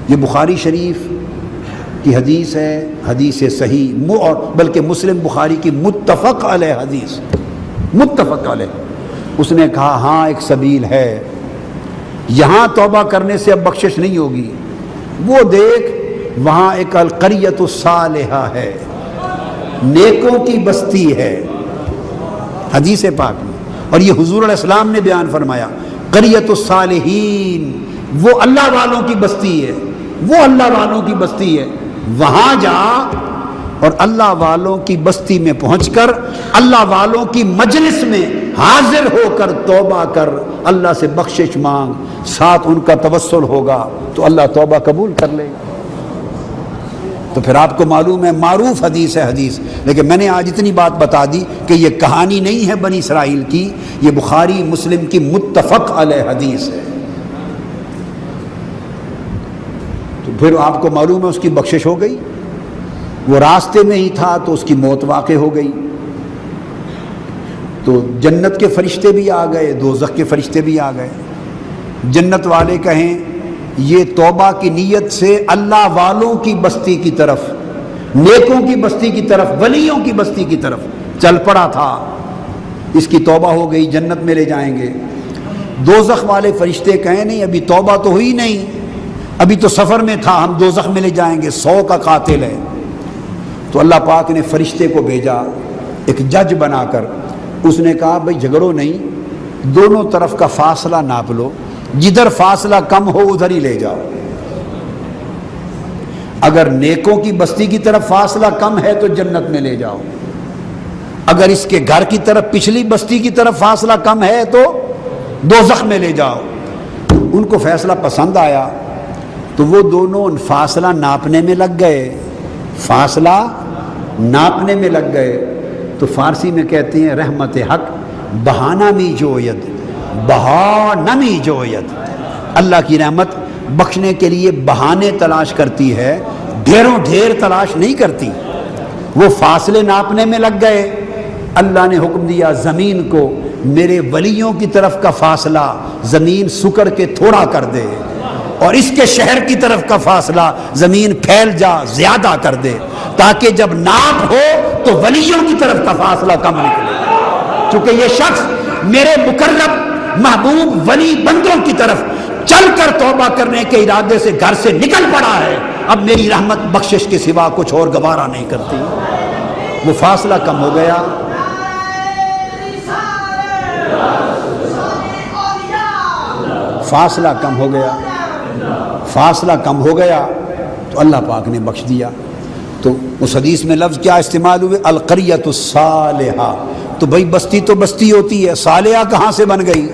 یہ بخاری شریف کی حدیث ہے، حدیث صحیح، اور بلکہ مسلم بخاری کی متفق علیہ حدیث، متفق علیہ. اس نے کہا ہاں ایک سبیل ہے، یہاں توبہ کرنے سے اب بخشش نہیں ہوگی، وہ دیکھ وہاں ایک القریۃ الصالحہ ہے، نیکوں کی بستی ہے، حدیث پاک میں. اور یہ حضور علیہ السلام نے بیان فرمایا قریۃ الصالحین، وہ اللہ والوں کی بستی ہے، وہ اللہ والوں کی بستی ہے. وہاں جا اور اللہ والوں کی بستی میں پہنچ کر اللہ والوں کی مجلس میں حاضر ہو کر توبہ کر، اللہ سے بخشش مانگ، ساتھ ان کا توسل ہوگا تو اللہ توبہ قبول کر لے گا. تو پھر آپ کو معلوم ہے معروف حدیث ہے حدیث. لیکن میں نے آج اتنی بات بتا دی کہ یہ کہانی نہیں ہے بنی اسرائیل کی، یہ بخاری مسلم کی متفق علیہ حدیث ہے. تو پھر آپ کو معلوم ہے اس کی بخشش ہو گئی. وہ راستے میں ہی تھا تو اس کی موت واقع ہو گئی. تو جنت کے فرشتے بھی آ گئے، دوزخ کے فرشتے بھی آ گئے. جنت والے کہیں یہ توبہ کی نیت سے اللہ والوں کی بستی کی طرف، نیکوں کی بستی کی طرف، ولیوں کی بستی کی طرف چل پڑا تھا، اس کی توبہ ہو گئی، جنت میں لے جائیں گے. دوزخ والے فرشتے کہیں نہیں ابھی توبہ تو ہوئی نہیں، ابھی تو سفر میں تھا، ہم دوزخ میں لے جائیں گے، 100 کا قاتل ہے. تو اللہ پاک نے فرشتے کو بھیجا ایک جج بنا کر. اس نے کہا بھائی جھگڑو نہیں، دونوں طرف کا فاصلہ ناپ لو، جدھر فاصلہ کم ہو ادھر ہی لے جاؤ. اگر نیکوں کی بستی کی طرف فاصلہ کم ہے تو جنت میں لے جاؤ، اگر اس کے گھر کی طرف پچھلی بستی کی طرف فاصلہ کم ہے تو دوزخ میں لے جاؤ. ان کو فیصلہ پسند آیا تو وہ دونوں فاصلہ ناپنے میں لگ گئے، فاصلہ ناپنے میں لگ گئے. تو فارسی میں کہتے ہیں رحمت حق بہانہ می جوید، بہا نمی جوید. اللہ کی رحمت بخشنے کے لیے بہانے تلاش کرتی ہے، ڈھیروں ڈھیر تلاش نہیں کرتی. وہ فاصلے ناپنے میں لگ گئے. اللہ نے حکم دیا زمین کو میرے ولیوں کی طرف کا فاصلہ زمین سکڑ کے تھوڑا کر دے، اور اس کے شہر کی طرف کا فاصلہ زمین پھیل جا زیادہ کر دے، تاکہ جب ناپ ہو تو ولیوں کی طرف کا فاصلہ کم نکلے. چونکہ یہ شخص میرے مقرب محبوب ولی بندوں کی طرف چل کر توبہ کرنے کے ارادے سے گھر سے نکل پڑا ہے، اب میری رحمت بخشش کے سوا کچھ اور گوارا نہیں کرتی. وہ فاصلہ کم ہو گیا. فاصلہ کم ہو گیا، فاصلہ کم ہو گیا تو اللہ پاک نے بخش دیا. تو اس حدیث میں لفظ کیا استعمال ہوئے؟ القریۃ الصالحہ. تو بھائی بستی تو بستی ہوتی ہے، صالحہ کہاں سے بن گئی؟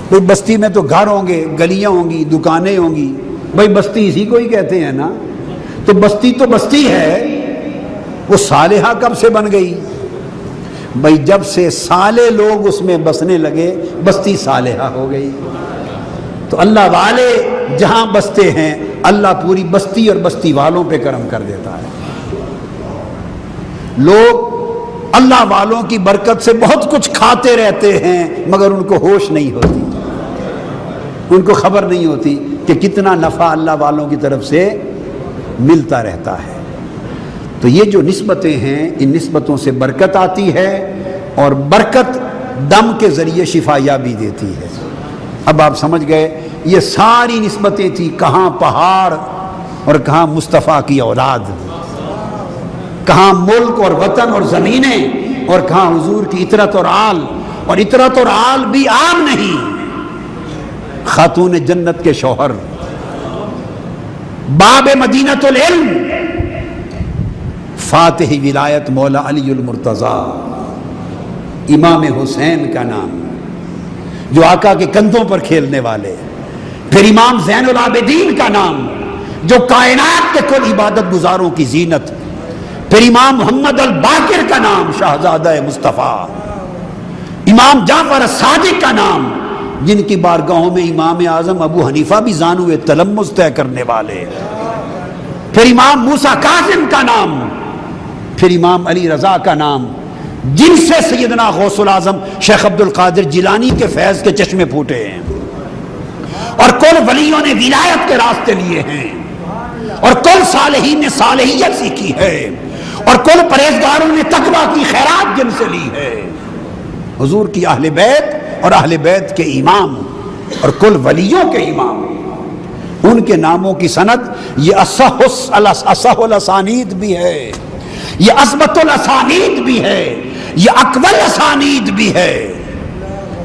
بھائی بستی میں تو گھر ہوں گے، گلیاں ہوں گی، دکانیں ہوں گی، بھائی بستی اسی کو ہی کہتے ہیں نا. تو بستی ہے، وہ صالحہ کب سے بن گئی؟ بھائی جب سے صالح لوگ اس میں بسنے لگے بستی صالحہ ہو گئی. تو اللہ والے جہاں بستے ہیں اللہ پوری بستی اور بستی والوں پہ کرم کر دیتا ہے. لوگ اللہ والوں کی برکت سے بہت کچھ کھاتے رہتے ہیں مگر ان کو ہوش نہیں ہوتی، ان کو خبر نہیں ہوتی کہ کتنا نفع اللہ والوں کی طرف سے ملتا رہتا ہے. تو یہ جو نسبتیں ہیں ان نسبتوں سے برکت آتی ہے، اور برکت دم کے ذریعے شفا یابی دیتی ہے۔ اب آپ سمجھ گئے یہ ساری نسبتیں تھیں، کہاں پہاڑ اور کہاں مصطفیٰ کی اولاد، کہاں ملک اور وطن اور زمینیں اور کہاں حضور کی اطرت اور آل، اور اطرت اور آل بھی عام نہیں، خاتون جنت کے شوہر، باب مدینۃ العلم، فاتح ولایت مولا علی المرتضیٰ، امام حسین کا نام جو آقا کے کندھوں پر کھیلنے والے، پھر امام زین العابدین کا نام جو کائنات کے کل عبادت گزاروں کی زینت، پھر امام محمد الباقر کا نام شہزادہ مصطفیٰ، امام جعفر الصادق کا نام جن کی بارگاہوں میں امام اعظم ابو حنیفہ بھی زانو تلمذ طے کرنے والے، پھر امام موسیٰ کاظم کا نام، پھر امام علی رضا کا نام جن سے سیدنا غوث العظم شیخ عبد القادر جیلانی کے فیض کے چشمے پھوٹے ہیں، اور کل ولیوں نے ولایت کے راستے لیے ہیں، اور کل صالحین نے صالحیت سیکھی ہے، اور کل پرہیزگاروں نے تقویٰ کی خیرات جن سے لی ہے، حضور کی اہل بیت اور اہل بیت کے امام اور کل ولیوں کے امام، ان کے ناموں کی سند یہ اصح الاسانید بھی ہے، یہ عظمت الاسانید بھی ہے، یہ اکبر الاسانید بھی ہے،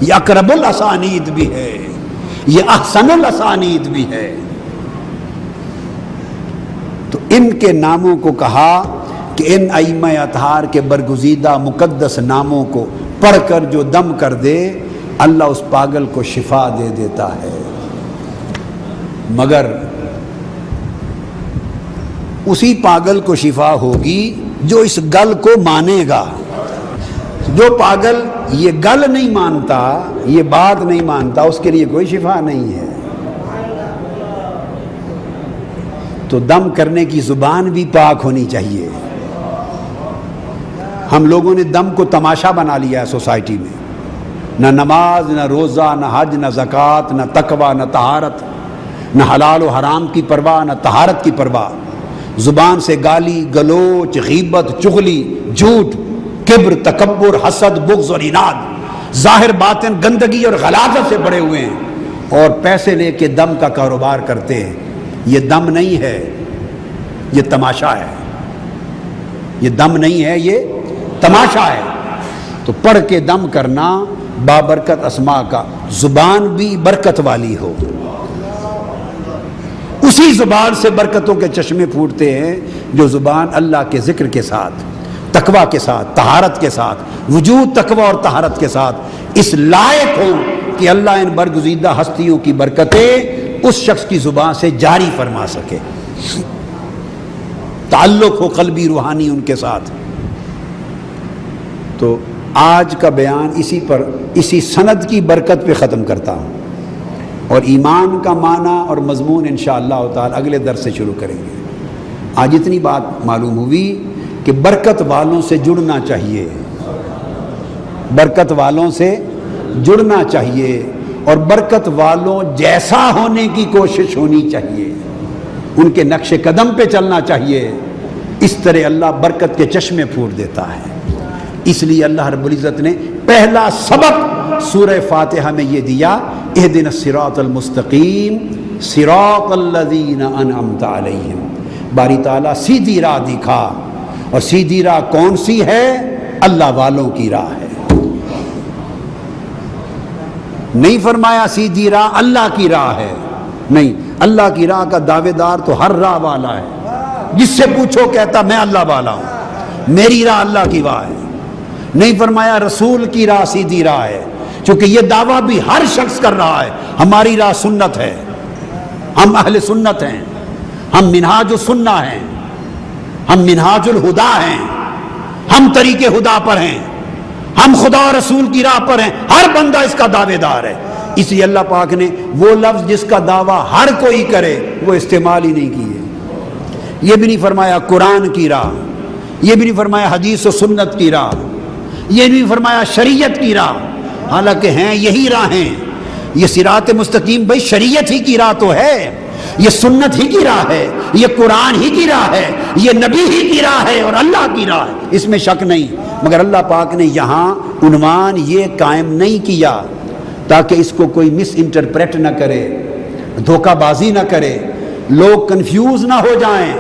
یہ اقرب الاسانید بھی ہے، یہ احسن الاسانید بھی ہے۔ تو ان کے ناموں کو کہا کہ ان ائمہ اطہار کے برگزیدہ مقدس ناموں کو پڑھ کر جو دم کر دے اللہ اس پاگل کو شفا دے دیتا ہے، مگر اسی پاگل کو شفا ہوگی جو اس گل کو مانے گا۔ جو پاگل یہ گل نہیں مانتا، یہ بات نہیں مانتا، اس کے لیے کوئی شفا نہیں ہے۔ تو دم کرنے کی زبان بھی پاک ہونی چاہیے۔ ہم لوگوں نے دم کو تماشا بنا لیا ہے سوسائٹی میں، نہ نماز، نہ روزہ، نہ حج، نہ زکوٰۃ، نہ تقویٰ، نہ طہارت، نہ حلال و حرام کی پرواہ، نہ طہارت کی پرواہ، زبان سے گالی گلوچ، غیبت، چغلی، جھوٹ، کبر، تکبر، حسد، بغض اور اناد، ظاہر باطن گندگی اور غلاظت سے بڑے ہوئے ہیں، اور پیسے لے کے دم کا کاروبار کرتے ہیں۔ یہ دم نہیں ہے، یہ تماشا ہے۔ یہ دم نہیں ہے، یہ تماشا ہے۔ تو پڑھ کے دم کرنا بابرکت اسماء کا، زبان بھی برکت والی ہو، اسی زبان سے برکتوں کے چشمے پھوٹتے ہیں جو زبان اللہ کے ذکر کے ساتھ، تقویٰ کے ساتھ، طہارت کے ساتھ، وجود تقویٰ اور طہارت کے ساتھ اس لائق ہوں کہ اللہ ان برگزیدہ ہستیوں کی برکتیں اس شخص کی زبان سے جاری فرما سکے، تعلق ہو قلبی روحانی ان کے ساتھ۔ تو آج کا بیان اسی سند کی برکت پہ ختم کرتا ہوں، اور ایمان کا معنی اور مضمون انشاءاللہ تعالی اگلے درس سے شروع کریں گے۔ آج اتنی بات معلوم ہوئی کہ برکت والوں سے جڑنا چاہیے، برکت والوں سے جڑنا چاہیے، اور برکت والوں جیسا ہونے کی کوشش ہونی چاہیے، ان کے نقش قدم پہ چلنا چاہیے۔ اس طرح اللہ برکت کے چشمے پھوٹ دیتا ہے۔ اس لیے اللہ رب العزت نے پہلا سبق سورہ فاتحہ میں یہ دیا، اہدنا الصراط المستقیم صراط الذین انعمت علیہم۔ باری تعالیٰ سیدھی راہ دکھا، اور سیدھی راہ کون سی ہے؟ اللہ والوں کی راہ ہے۔ نہیں فرمایا سیدھی راہ اللہ کی راہ ہے، نہیں، اللہ کی راہ کا دعوے دار تو ہر راہ والا ہے، جس سے پوچھو کہتا میں اللہ والا ہوں، میری راہ اللہ کی راہ ہے۔ نہیں فرمایا رسول کی راہ سیدھی راہ ہے، چونکہ یہ دعویٰ بھی ہر شخص کر رہا ہے، ہماری راہ سنت ہے، ہم اہل سنت ہیں، ہم منہاج السنہ ہیں، ہم منہاج الہدا ہیں، ہم طریق ہدا پر ہیں، ہم خدا و رسول کی راہ پر ہیں، ہر بندہ اس کا دعوے دار ہے۔ اس لیے اللہ پاک نے وہ لفظ جس کا دعویٰ ہر کوئی کرے وہ استعمال ہی نہیں کیے۔ یہ بھی نہیں فرمایا قرآن کی راہ، یہ بھی نہیں فرمایا حدیث و سنت کی راہ، یہ نہیں فرمایا شریعت کی راہ، حالانکہ ہیں یہی راہیں۔ یہ صراط مستقیم بھائی شریعت ہی کی راہ تو ہے، یہ سنت ہی کی راہ ہے، یہ قرآن ہی کی راہ ہے، یہ نبی ہی کی راہ ہے اور اللہ کی راہ ہے، اس میں شک نہیں۔ مگر اللہ پاک نے یہاں عنوان یہ قائم نہیں کیا تاکہ اس کو کوئی مس انٹرپریٹ نہ کرے، دھوکہ بازی نہ کرے، لوگ کنفیوز نہ ہو جائیں۔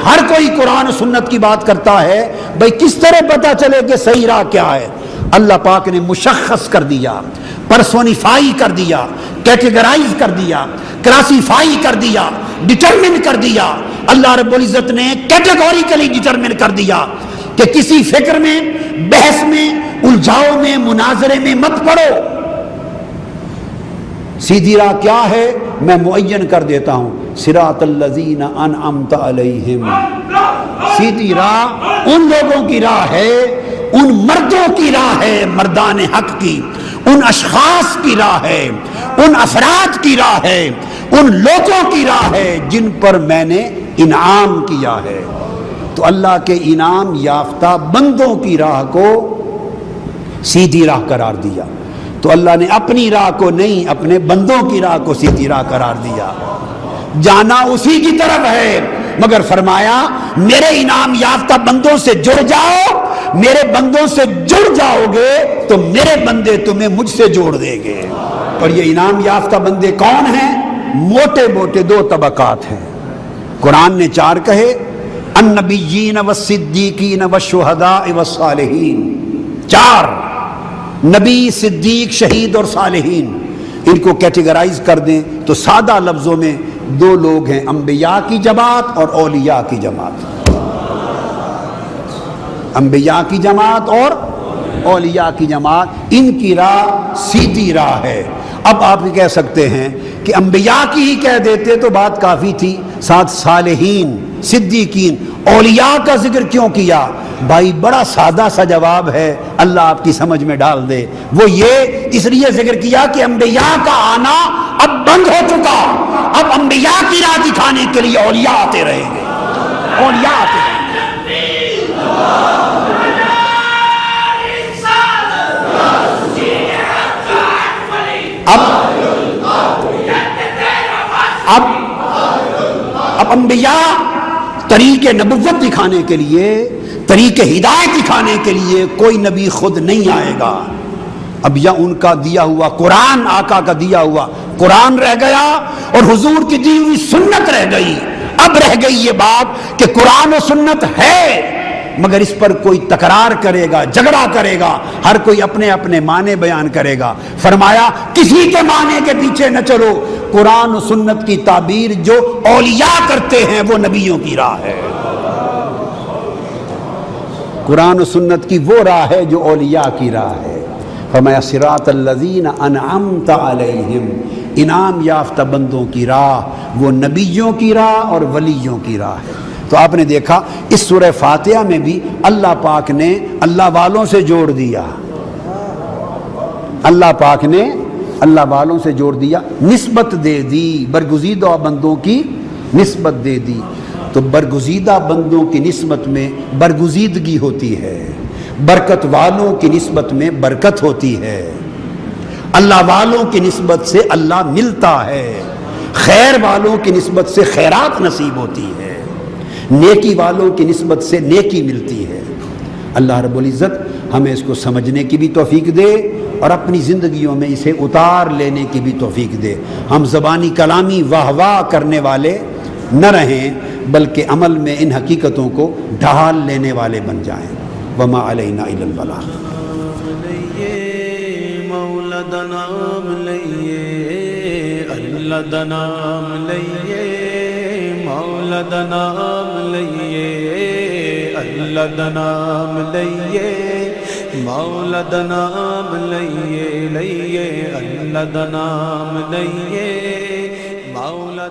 ہر کوئی قرآن و سنت کی بات کرتا ہے، بھئی کس طرح پتہ چلے کہ صحیح راہ کیا ہے؟ اللہ پاک نے مشخص کر دیا، پرسونیفائی کر دیا، کیٹیگرائز کر دیا، کلاسیفائی کر دیا، ڈٹرمن کر دیا۔ اللہ رب العزت نے کیٹیگوریکلی ڈٹرمن کر دیا کہ کسی فکر میں، بحث میں، الجھاؤ میں، مناظرے میں مت پڑو۔ سیدھی راہ کیا ہے میں معین کر دیتا ہوں، صراط الذین انعمت علیہم۔ سیدھی راہ ان لوگوں کی راہ ہے، ان مردوں کی راہ ہے، مردان حق کی، ان اشخاص کی راہ ہے، ان افراد کی راہ ہے، ان لوگوں کی راہ ہے جن پر میں نے انعام کیا ہے۔ تو اللہ کے انعام یافتہ بندوں کی راہ کو سیدھی راہ قرار دیا۔ تو اللہ نے اپنی راہ کو نہیں، اپنے بندوں کی راہ کو سیدھی راہ قرار دیا۔ جانا اسی کی طرف ہے، مگر فرمایا میرے انعام یافتہ بندوں سے جڑ جاؤ، میرے بندوں سے جڑ جاؤ گے تو میرے بندے تمہیں مجھ سے جوڑ دیں گے۔ اور یہ انعام یافتہ بندے کون ہیں؟ موٹے موٹے دو طبقات ہیں، قرآن نے چار کہے، النبیین والصدیقین والشہداء والصالحین۔ چار، نبی، صدیق، شہید اور صالحین۔ ان کو کیٹیگرائز کر دیں تو سادہ لفظوں میں دو لوگ ہیں، انبیاء کی جماعت اور اولیاء کی جماعت۔ انبیاء کی جماعت اور اولیاء کی جماعت، ان کی راہ سیدھی راہ ہے۔ اب آپ کہہ سکتے ہیں کہ انبیاء کی ہی کہہ دیتے تو بات کافی تھی، ساتھ صالحین، صدیقین، اولیاء کا ذکر کیوں کیا؟ بھائی بڑا سادہ سا جواب ہے، اللہ آپ کی سمجھ میں ڈال دے۔ وہ یہ اس لیے ذکر کیا کہ انبیاء کا آنا اب بند ہو چکا، اب انبیاء کی راہ دکھانے کے لیے اولیاء آتے رہیں گے، اولیاء آتے رہیں گے۔ اب انبیاء طریق نبوت دکھانے کے لیے، طریق ہدایت دکھانے کے لیے کوئی نبی خود نہیں آئے گا۔ اب یا ان کا دیا ہوا قرآن، آقا کا دیا ہوا قرآن رہ گیا اور حضور کی دی ہوئی سنت رہ گئی۔ اب رہ گئی یہ بات کہ قرآن و سنت ہے مگر اس پر کوئی تکرار کرے گا، جھگڑا کرے گا، ہر کوئی اپنے اپنے معنی بیان کرے گا۔ فرمایا کسی کے معنی کے پیچھے نہ چلو، قرآن و سنت کی تعبیر جو اولیاء کرتے ہیں وہ نبیوں کی راہ ہے۔ قرآن و سنت کی وہ راہ ہے جو اولیاء کی راہ ہے۔ فرمایا صراط الذین انعمت علیہم، انعام یافتہ بندوں کی راہ وہ نبیوں کی راہ اور ولیوں کی راہ ہے۔ تو آپ نے دیکھا اس سورہ فاتحہ میں بھی اللہ پاک نے اللہ والوں سے جوڑ دیا، اللہ پاک نے اللہ والوں سے جوڑ دیا، نسبت دے دی، برگزیدہ بندوں کی نسبت دے دی۔ تو برگزیدہ بندوں کی نسبت میں برگزیدگی ہوتی ہے، برکت والوں کی نسبت میں برکت ہوتی ہے، اللہ والوں کی نسبت سے اللہ ملتا ہے، خیر والوں کی نسبت سے خیرات نصیب ہوتی ہے، نیکی والوں کی نسبت سے نیکی ملتی ہے۔ اللہ رب العزت ہمیں اس کو سمجھنے کی بھی توفیق دے اور اپنی زندگیوں میں اسے اتار لینے کی بھی توفیق دے۔ ہم زبانی کلامی واہ واہ کرنے والے نہ رہیں بلکہ عمل میں ان حقیقتوں کو ڈھال لینے والے بن جائیں۔ وما علینا الا البلاغ۔ مولا نام لئیے، اللہ نام لئیے، مولا نام لئیے، اللہ نام لئیے، مولا نام لئیے، لئیے اللہ نام لئیے، مولا